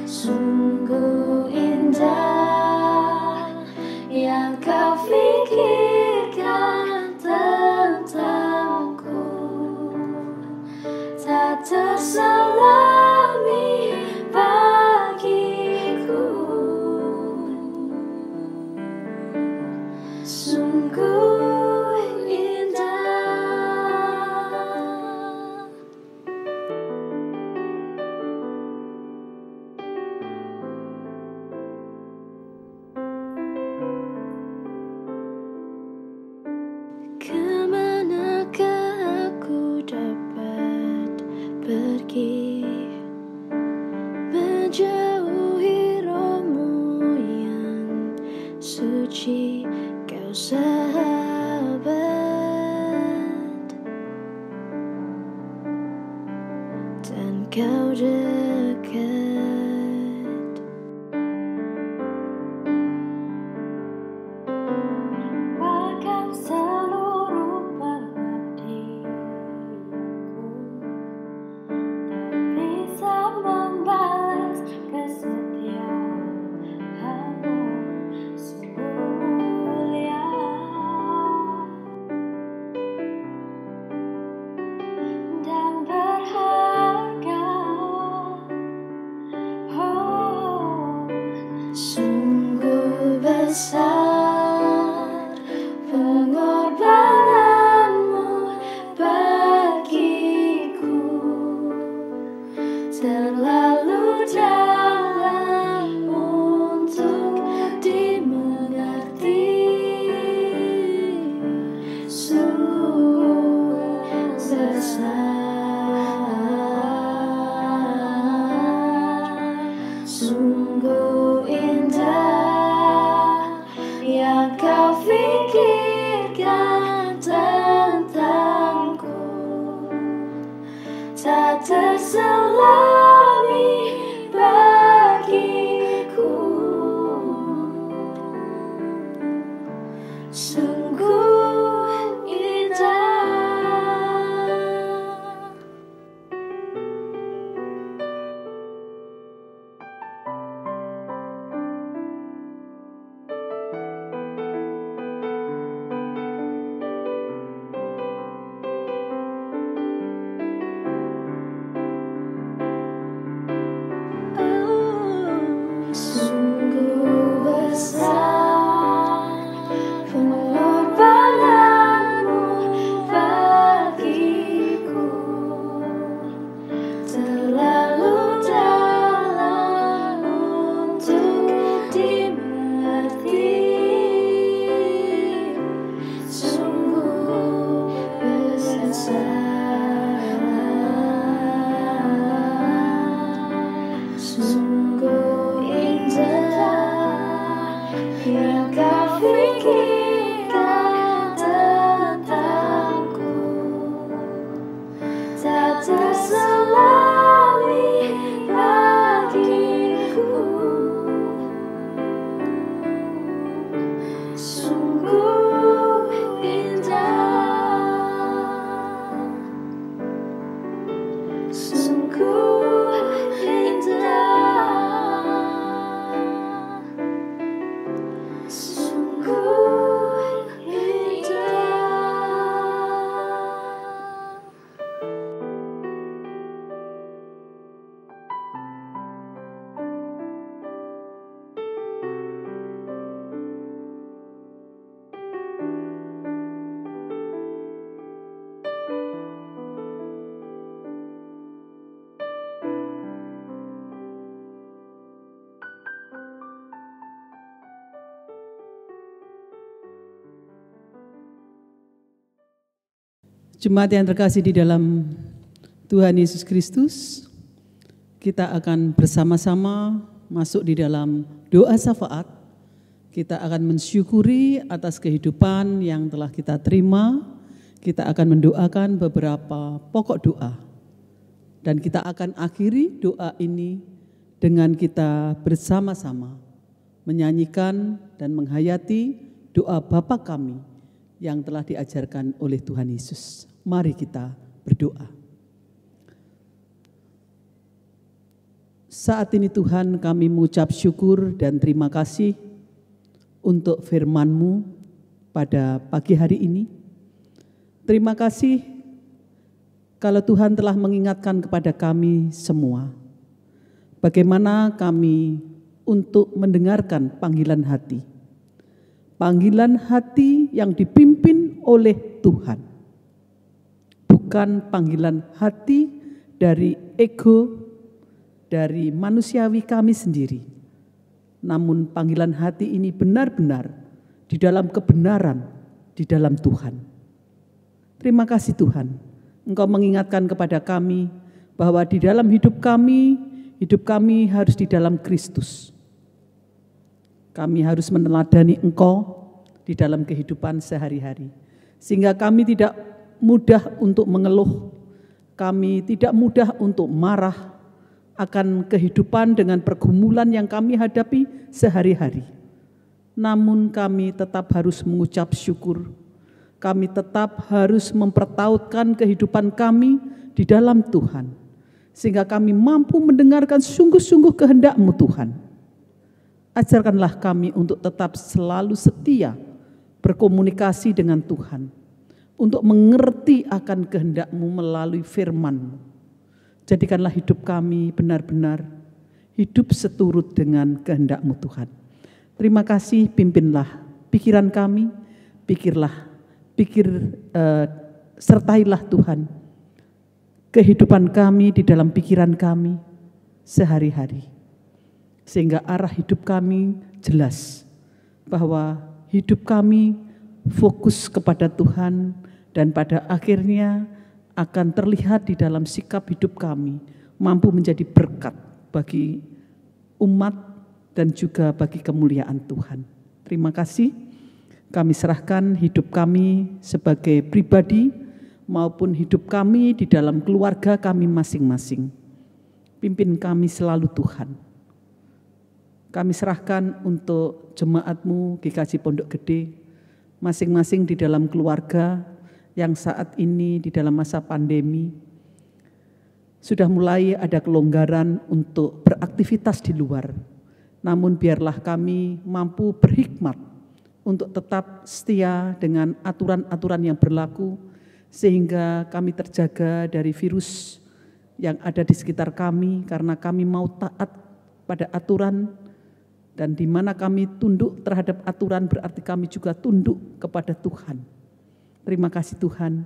Sungguh indah yang kau pikirkan tentangku, tak terselami bagiku. Sungguh indah. Kemanakah aku dapat pergi, menjauhi rohmu yang suci, kau sahabat, dan kau dekat. Bahkan seluruh pengabdianku tak bisa membalas kesetiaanmu, sungguh mulia dan berharga. Oh, sungguh besar pengorbananmu bagiku, terlalu dalam untuk dimengerti. Sungguh besar, sungguh indah yang kau pikirkan tentangku, tak terselami bagiku. Sungguh indah. Sungguh besar pengorbananmu bagiku, terlalu dalam untuk dimengerti. Sungguh besar, sungguh indah yang kau pikirkan tentangku, tak terselami bagiku. Sungguh indah, sungguh indah, sungguh indah. Jemaat yang terkasih di dalam Tuhan Yesus Kristus, kita akan bersama-sama masuk di dalam doa syafaat. Kita akan mensyukuri atas kehidupan yang telah kita terima. Kita akan mendoakan beberapa pokok doa. Dan kita akan akhiri doa ini dengan kita bersama-sama menyanyikan dan menghayati doa Bapa kami yang telah diajarkan oleh Tuhan Yesus. Mari kita berdoa. Saat ini Tuhan, kami mengucap syukur dan terima kasih untuk firman-Mu pada pagi hari ini. Terima kasih kalau Tuhan telah mengingatkan kepada kami semua bagaimana kami untuk mendengarkan panggilan hati. Panggilan hati yang dipimpin oleh Tuhan. Bukan panggilan hati dari ego, dari manusiawi kami sendiri. Namun panggilan hati ini benar-benar di dalam kebenaran, di dalam Tuhan. Terima kasih Tuhan, Engkau mengingatkan kepada kami bahwa di dalam hidup kami harus di dalam Kristus. Kami harus meneladani Engkau di dalam kehidupan sehari-hari. Sehingga kami tidak mudah untuk mengeluh, kami tidak mudah untuk marah akan kehidupan dengan pergumulan yang kami hadapi sehari-hari. Namun kami tetap harus mengucap syukur, kami tetap harus mempertautkan kehidupan kami di dalam Tuhan. Sehingga kami mampu mendengarkan sungguh-sungguh kehendak-Mu Tuhan. Ajarkanlah kami untuk tetap selalu setia berkomunikasi dengan Tuhan, untuk mengerti akan kehendak-Mu melalui firman-Mu. Jadikanlah hidup kami benar-benar hidup seturut dengan kehendak-Mu Tuhan. Terima kasih, pimpinlah pikiran kami, sertailah Tuhan kehidupan kami di dalam pikiran kami sehari-hari. Sehingga arah hidup kami jelas, bahwa hidup kami fokus kepada Tuhan dan pada akhirnya akan terlihat di dalam sikap hidup kami, mampu menjadi berkat bagi umat dan juga bagi kemuliaan Tuhan. Terima kasih, kami serahkan hidup kami sebagai pribadi maupun hidup kami di dalam keluarga kami masing-masing. Pimpin kami selalu Tuhan. Kami serahkan untuk jemaat-Mu GKJ Pondok Gede, masing-masing di dalam keluarga yang saat ini di dalam masa pandemi, sudah mulai ada kelonggaran untuk beraktivitas di luar. Namun biarlah kami mampu berhikmat untuk tetap setia dengan aturan-aturan yang berlaku, sehingga kami terjaga dari virus yang ada di sekitar kami, karena kami mau taat pada aturan. Dan di mana kami tunduk terhadap aturan berarti kami juga tunduk kepada Tuhan. Terima kasih Tuhan,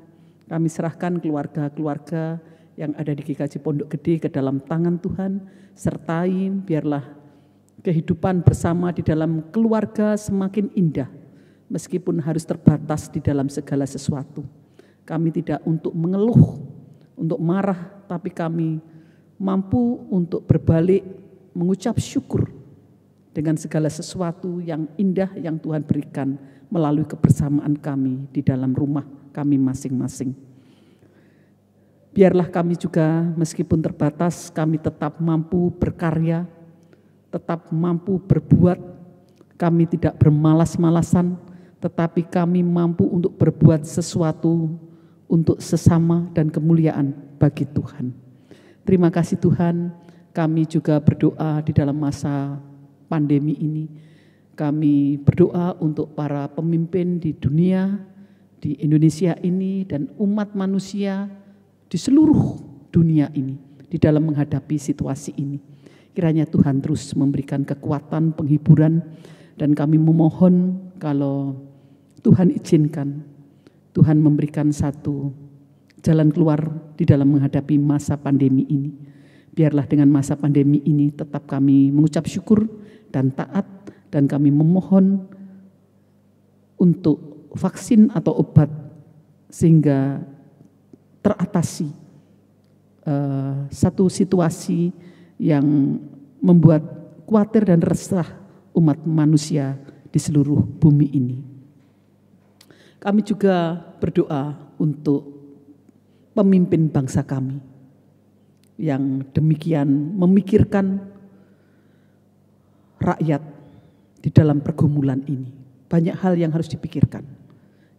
kami serahkan keluarga-keluarga yang ada di GKJ Pondok Gede ke dalam tangan Tuhan. Sertai biarlah kehidupan bersama di dalam keluarga semakin indah, meskipun harus terbatas di dalam segala sesuatu. Kami tidak untuk mengeluh, untuk marah, tapi kami mampu untuk berbalik mengucap syukur dengan segala sesuatu yang indah yang Tuhan berikan melalui kebersamaan kami di dalam rumah kami masing-masing. Biarlah kami juga meskipun terbatas, kami tetap mampu berkarya, tetap mampu berbuat. Kami tidak bermalas-malasan, tetapi kami mampu untuk berbuat sesuatu untuk sesama dan kemuliaan bagi Tuhan. Terima kasih Tuhan, kami juga berdoa di dalam masa pandemi ini. Kami berdoa untuk para pemimpin di dunia, di Indonesia ini, dan umat manusia di seluruh dunia ini, di dalam menghadapi situasi ini. Kiranya Tuhan terus memberikan kekuatan, penghiburan, dan kami memohon kalau Tuhan izinkan, Tuhan memberikan satu jalan keluar di dalam menghadapi masa pandemi ini. Biarlah dengan masa pandemi ini tetap kami mengucap syukur dan taat, dan kami memohon untuk vaksin atau obat sehingga teratasi satu situasi yang membuat khawatir dan resah umat manusia di seluruh bumi ini. Kami juga berdoa untuk pemimpin bangsa kami yang demikian memikirkan rakyat di dalam pergumulan ini. Banyak hal yang harus dipikirkan.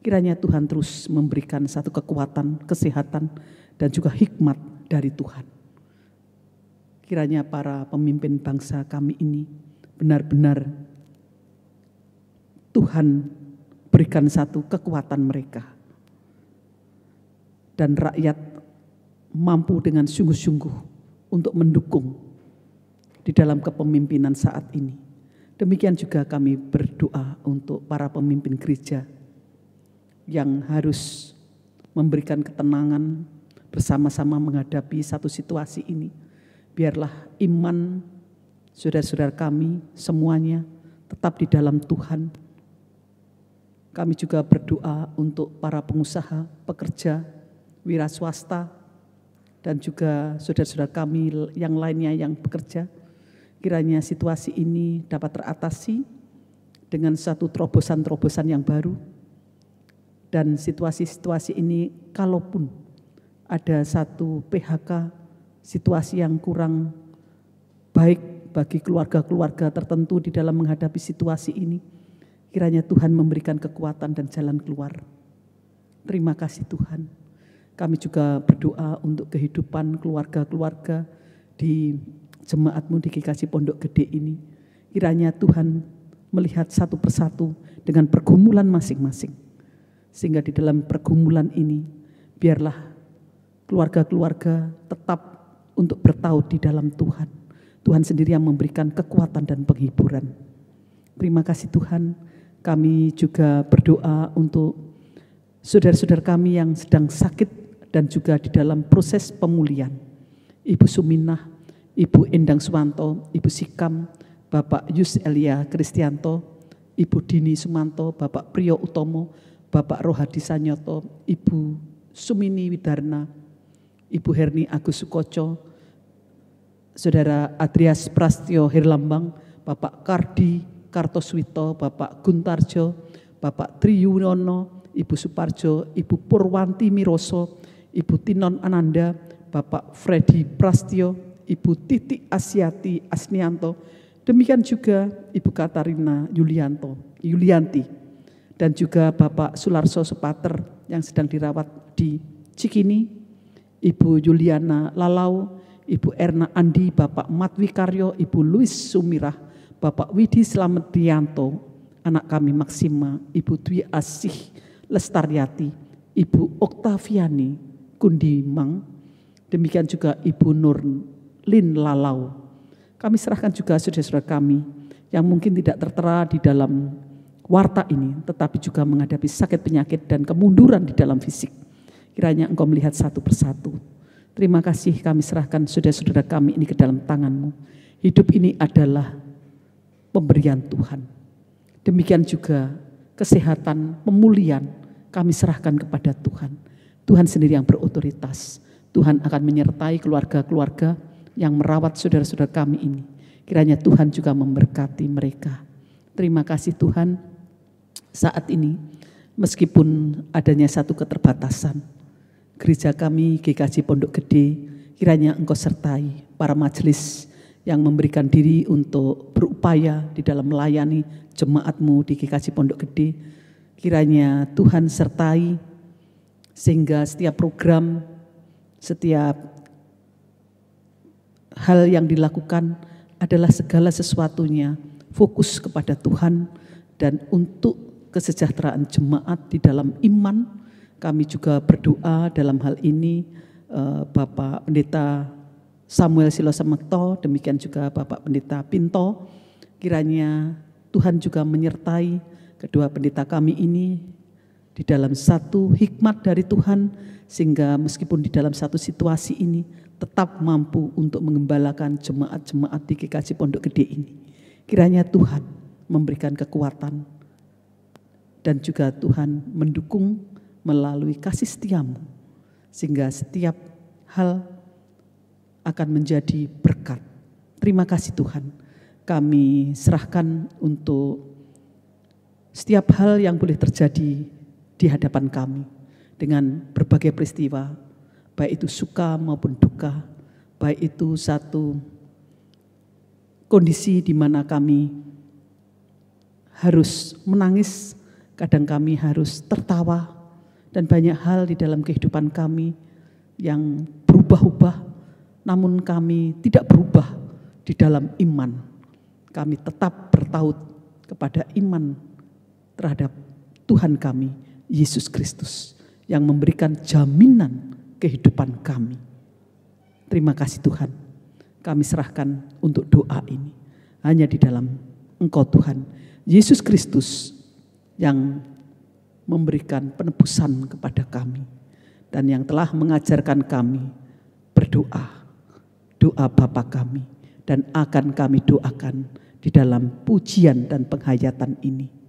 Kiranya Tuhan terus memberikan satu kekuatan, kesehatan, dan juga hikmat dari Tuhan. Kiranya para pemimpin bangsa kami ini benar-benar Tuhan berikan satu kekuatan mereka. Dan rakyat mampu dengan sungguh-sungguh untuk mendukung di dalam kepemimpinan saat ini. Demikian juga kami berdoa untuk para pemimpin gereja yang harus memberikan ketenangan bersama-sama menghadapi satu situasi ini. Biarlah iman saudara-saudara kami semuanya tetap di dalam Tuhan. Kami juga berdoa untuk para pengusaha, pekerja, wira swasta, dan juga saudara-saudara kami yang lainnya yang bekerja. Kiranya situasi ini dapat teratasi dengan satu terobosan-terobosan yang baru. Dan situasi-situasi ini kalaupun ada satu PHK, situasi yang kurang baik bagi keluarga-keluarga tertentu di dalam menghadapi situasi ini, kiranya Tuhan memberikan kekuatan dan jalan keluar. Terima kasih Tuhan. Kami juga berdoa untuk kehidupan keluarga-keluarga di jemaat-Mu di GKJ Pondok Gede ini. Kiranya Tuhan melihat satu persatu dengan pergumulan masing-masing. Sehingga di dalam pergumulan ini, biarlah keluarga-keluarga tetap untuk bertaut di dalam Tuhan. Tuhan sendiri yang memberikan kekuatan dan penghiburan. Terima kasih Tuhan. Kami juga berdoa untuk saudara-saudara kami yang sedang sakit dan juga di dalam proses pemulihan. Ibu Suminah, Ibu Endang Suwanto, Ibu Sikam, Bapak Yus Elia Kristianto, Ibu Dini Sumanto, Bapak Priyo Utomo, Bapak Rohadi Sanyoto, Ibu Sumini Widarna, Ibu Herni Agus Sukoco, Saudara Adrias Prastyo Herlambang, Bapak Kardi Kartoswito, Bapak Guntarjo, Bapak Triyunono, Ibu Suparjo, Ibu Purwanti Miroso, Ibu Tinon Ananda, Bapak Freddy Prastyo, Ibu Titi Asyati Asnianto, demikian juga Ibu Katarina Yulianti, dan juga Bapak Sularso Supater yang sedang dirawat di Cikini, Ibu Juliana Lalau, Ibu Erna Andi, Bapak Matwi Karyo, Ibu Luis Sumirah, Bapak Widi Slamedianto, anak kami Maksima, Ibu Dwi Asih Lestariati, Ibu Oktaviani Kundimang, demikian juga Ibu Nurlin Lalau. Kami serahkan juga saudara-saudara kami yang mungkin tidak tertera di dalam warta ini, tetapi juga menghadapi sakit penyakit dan kemunduran di dalam fisik. Kiranya Engkau melihat satu persatu. Terima kasih, kami serahkan saudara-saudara kami ini ke dalam tangan-Mu. Hidup ini adalah pemberian Tuhan. Demikian juga kesehatan, pemulihan kami serahkan kepada Tuhan. Tuhan sendiri yang berotoritas. Tuhan akan menyertai keluarga-keluarga yang merawat saudara-saudara kami ini. Kiranya Tuhan juga memberkati mereka. Terima kasih Tuhan. Saat ini meskipun adanya satu keterbatasan, gereja kami GKJ Pondok Gede, kiranya Engkau sertai para majelis yang memberikan diri untuk berupaya di dalam melayani jemaat-Mu di GKJ Pondok Gede. Kiranya Tuhan sertai sehingga setiap program, setiap hal yang dilakukan adalah segala sesuatunya fokus kepada Tuhan dan untuk kesejahteraan jemaat di dalam iman. Kami juga berdoa dalam hal ini Bapak Pendeta Samuel Silosamekto, demikian juga Bapak Pendeta Pinto. Kiranya Tuhan juga menyertai kedua pendeta kami ini di dalam satu hikmat dari Tuhan, sehingga meskipun di dalam satu situasi ini tetap mampu untuk mengembalakan jemaat-jemaat di GKJ Pondok Gede ini. Kiranya Tuhan memberikan kekuatan dan juga Tuhan mendukung melalui kasih setia-Mu, sehingga setiap hal akan menjadi berkat. Terima kasih Tuhan. Kami serahkan untuk setiap hal yang boleh terjadi di hadapan kami dengan berbagai peristiwa, baik itu suka maupun duka, baik itu satu kondisi di mana kami harus menangis, kadang kami harus tertawa, dan banyak hal di dalam kehidupan kami yang berubah-ubah, namun kami tidak berubah di dalam iman. Kami tetap bertaut kepada iman terhadap Tuhan kami, Yesus Kristus, yang memberikan jaminan kehidupan kami. Terima kasih Tuhan, kami serahkan untuk doa ini hanya di dalam Engkau Tuhan, Yesus Kristus, yang memberikan penebusan kepada kami dan yang telah mengajarkan kami berdoa, doa Bapa kami, dan akan kami doakan di dalam pujian dan penghayatan ini.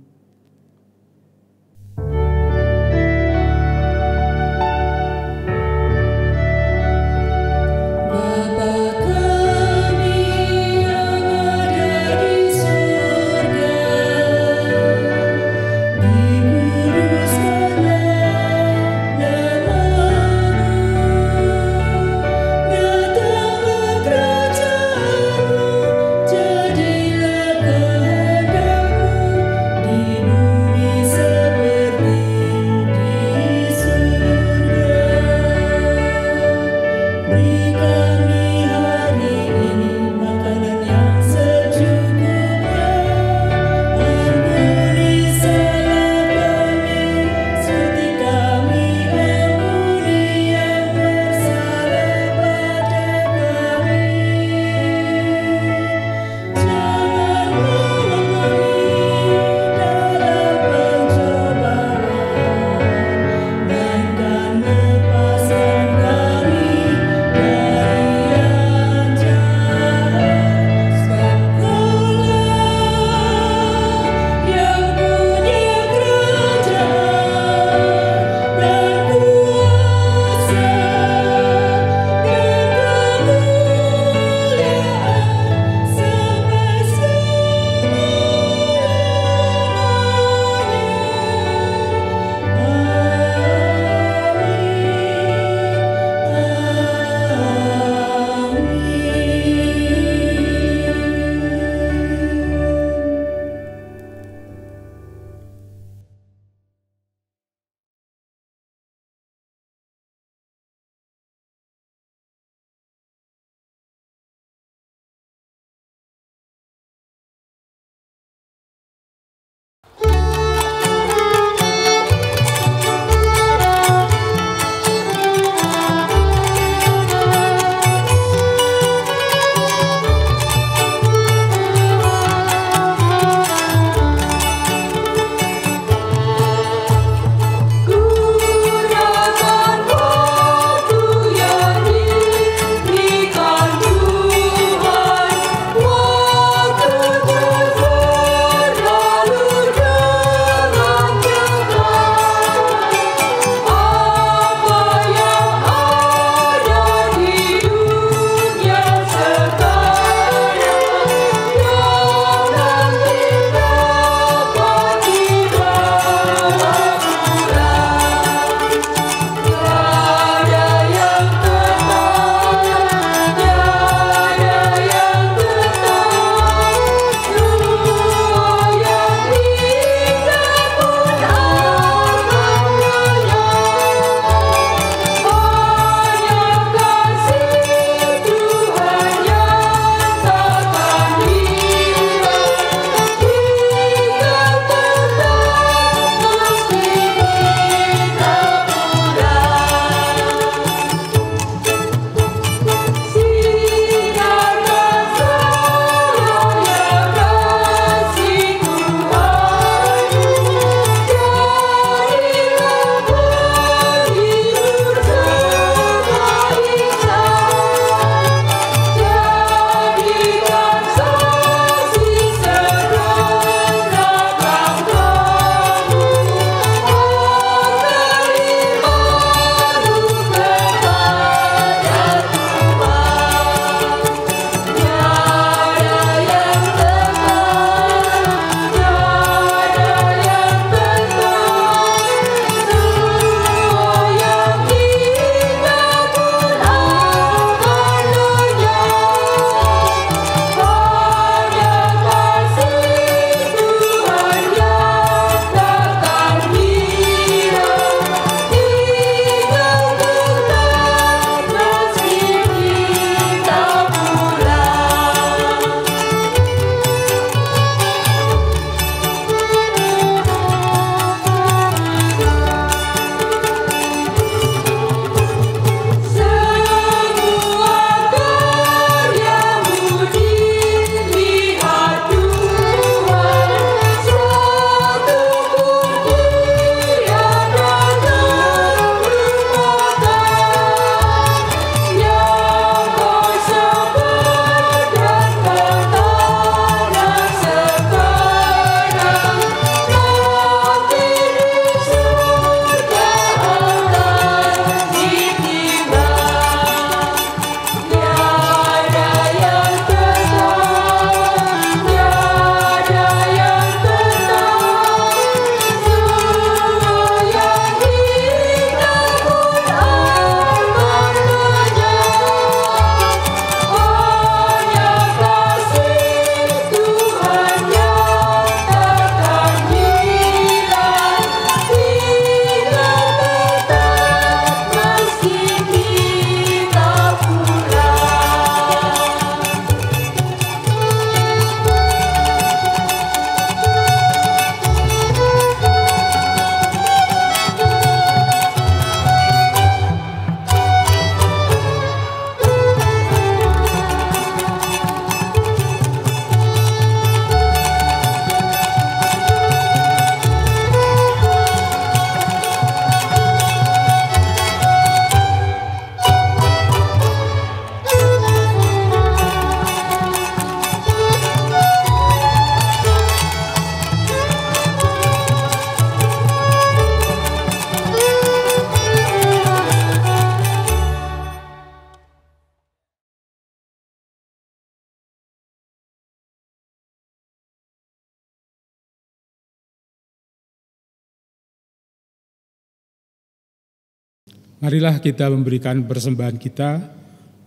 Marilah kita memberikan persembahan kita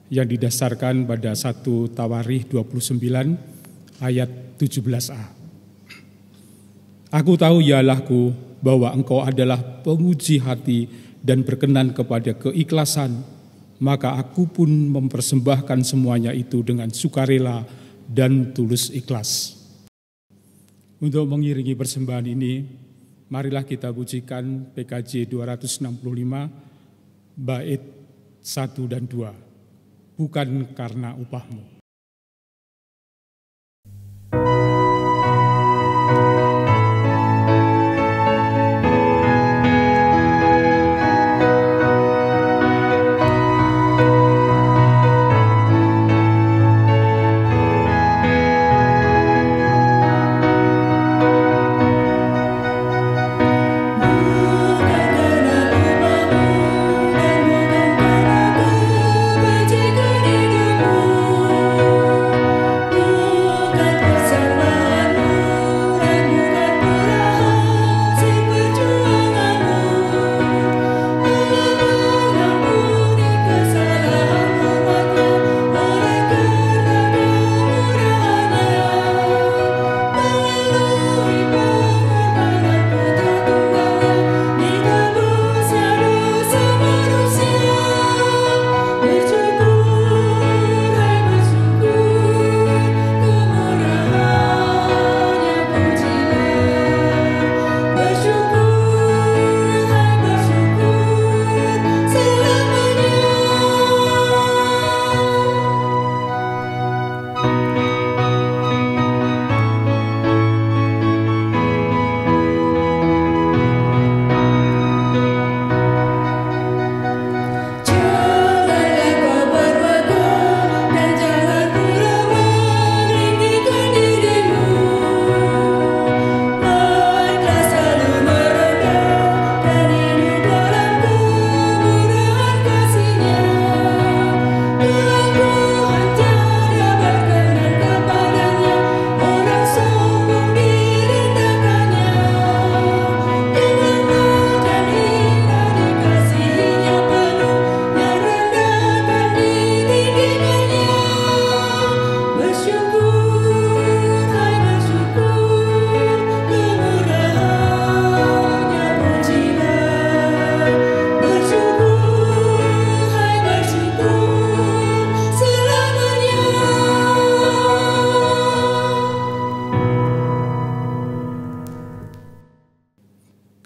yang didasarkan pada 1 Tawarikh 29 ayat 17a. Aku tahu ya Allahku bahwa Engkau adalah penguji hati dan berkenan kepada keikhlasan, maka aku pun mempersembahkan semuanya itu dengan sukarela dan tulus ikhlas. Untuk mengiringi persembahan ini, marilah kita pujikan PKJ 265 bait 1 dan 2. Bukan karena upahmu.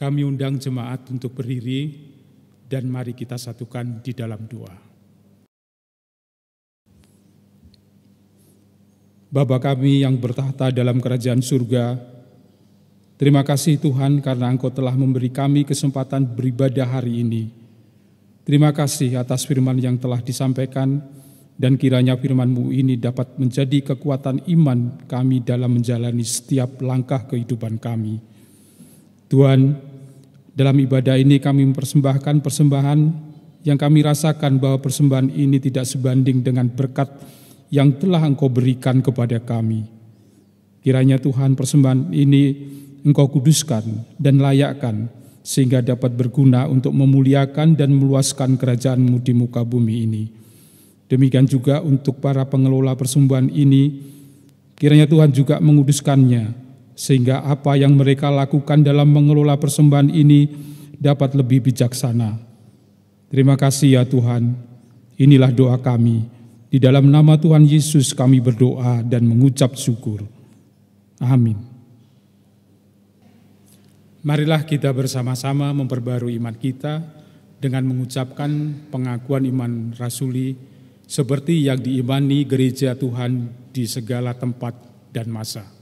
Kami undang jemaat untuk berdiri dan mari kita satukan di dalam doa. Bapa kami yang bertahta dalam kerajaan surga, terima kasih Tuhan karena Engkau telah memberi kami kesempatan beribadah hari ini. Terima kasih atas firman yang telah disampaikan dan kiranya firman-Mu ini dapat menjadi kekuatan iman kami dalam menjalani setiap langkah kehidupan kami. Tuhan, dalam ibadah ini kami mempersembahkan persembahan yang kami rasakan bahwa persembahan ini tidak sebanding dengan berkat yang telah Engkau berikan kepada kami. Kiranya Tuhan persembahan ini Engkau kuduskan dan layakkan sehingga dapat berguna untuk memuliakan dan meluaskan kerajaan-Mu di muka bumi ini. Demikian juga untuk para pengelola persembahan ini, kiranya Tuhan juga menguduskannya, sehingga apa yang mereka lakukan dalam mengelola persembahan ini dapat lebih bijaksana. Terima kasih ya Tuhan, inilah doa kami. Di dalam nama Tuhan Yesus kami berdoa dan mengucap syukur. Amin. Marilah kita bersama-sama memperbarui iman kita dengan mengucapkan pengakuan iman rasuli seperti yang diimani gereja Tuhan di segala tempat dan masa.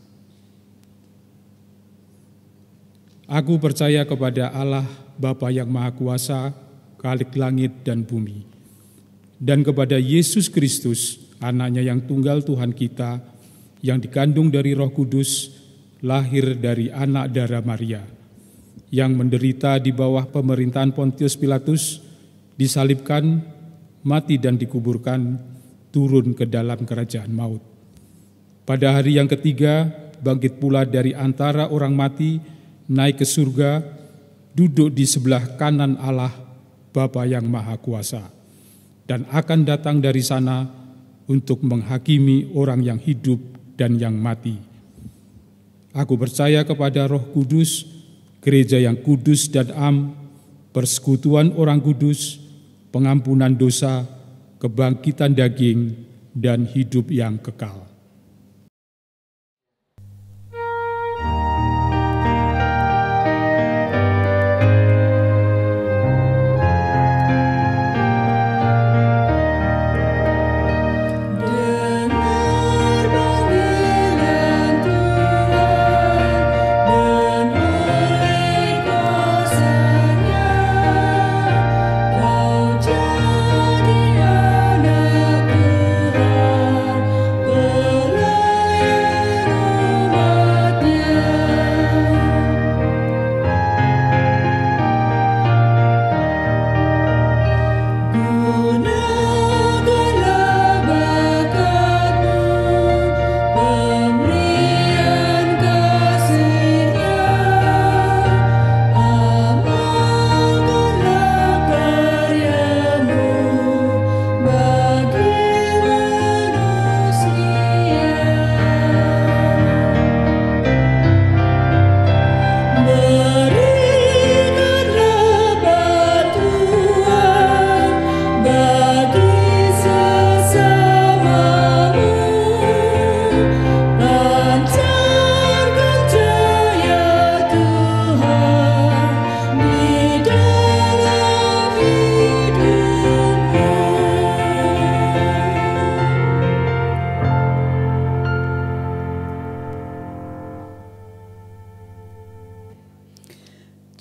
Aku percaya kepada Allah Bapa yang Maha Kuasa, Khalik langit dan bumi, dan kepada Yesus Kristus, Anaknya yang tunggal Tuhan kita, yang dikandung dari Roh Kudus, lahir dari anak darah Maria, yang menderita di bawah pemerintahan Pontius Pilatus, disalibkan, mati dan dikuburkan, turun ke dalam kerajaan maut. Pada hari yang ketiga, bangkit pula dari antara orang mati, naik ke surga, duduk di sebelah kanan Allah, Bapa yang Maha Kuasa, dan akan datang dari sana untuk menghakimi orang yang hidup dan yang mati. Aku percaya kepada Roh Kudus, gereja yang kudus dan am, persekutuan orang kudus, pengampunan dosa, kebangkitan daging, dan hidup yang kekal.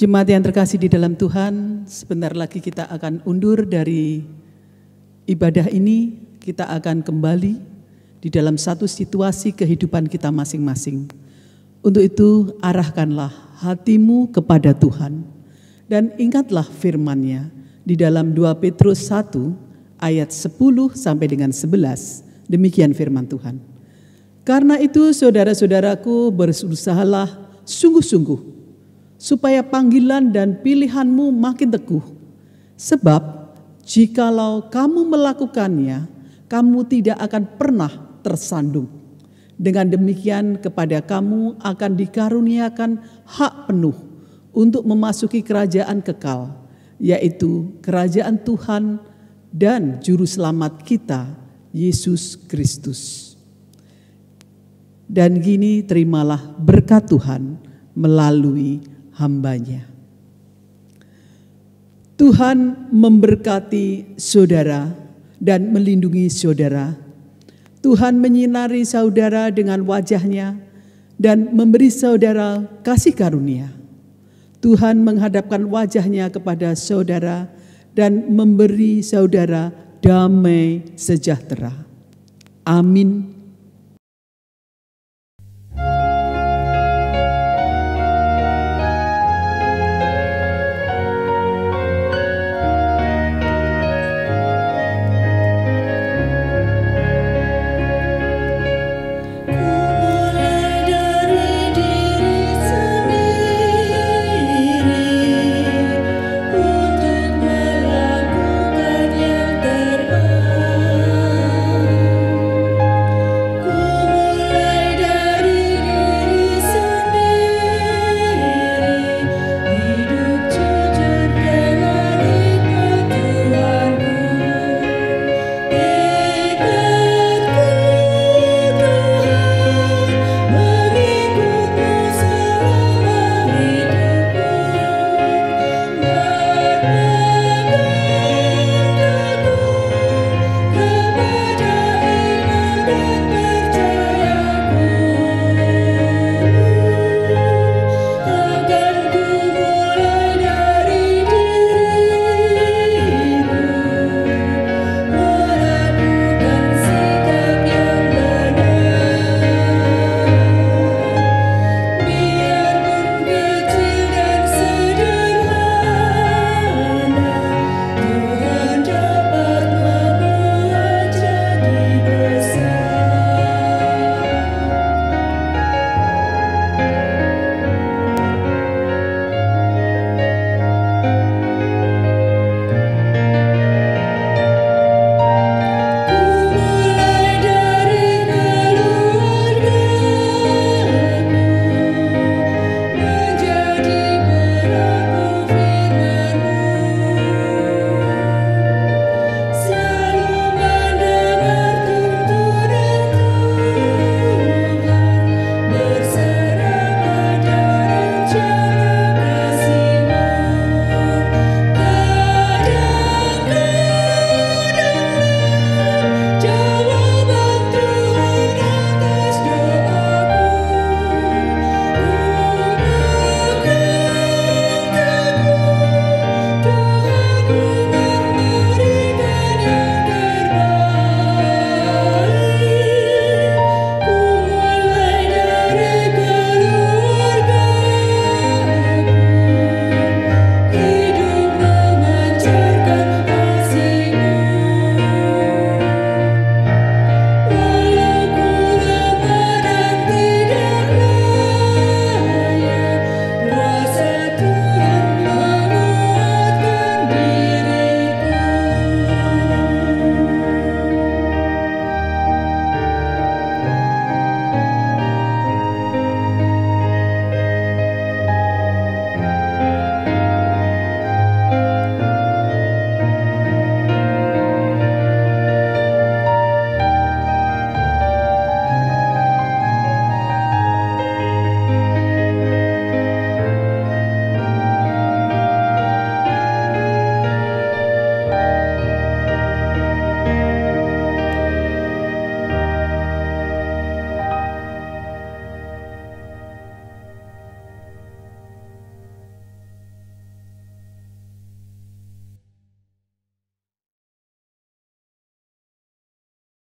Jemaat yang terkasih di dalam Tuhan, sebentar lagi kita akan undur dari ibadah ini. Kita akan kembali di dalam satu situasi kehidupan kita masing-masing. Untuk itu, arahkanlah hatimu kepada Tuhan. Dan ingatlah firman-Nya di dalam 2 Petrus 1 ayat 10 sampai dengan 11. Demikian firman Tuhan. Karena itu saudara-saudaraku, berusahalah sungguh-sungguh supaya panggilan dan pilihanmu makin teguh. Sebab jikalau kamu melakukannya, kamu tidak akan pernah tersandung. Dengan demikian kepada kamu akan dikaruniakan hak penuh untuk memasuki kerajaan kekal, yaitu kerajaan Tuhan dan Juru Selamat kita, Yesus Kristus. Dan gini terimalah berkat Tuhan melalui hamba-Nya. Tuhan memberkati saudara dan melindungi saudara. Tuhan menyinari saudara dengan wajah-Nya dan memberi saudara kasih karunia. Tuhan menghadapkan wajah-Nya kepada saudara dan memberi saudara damai sejahtera. Amin.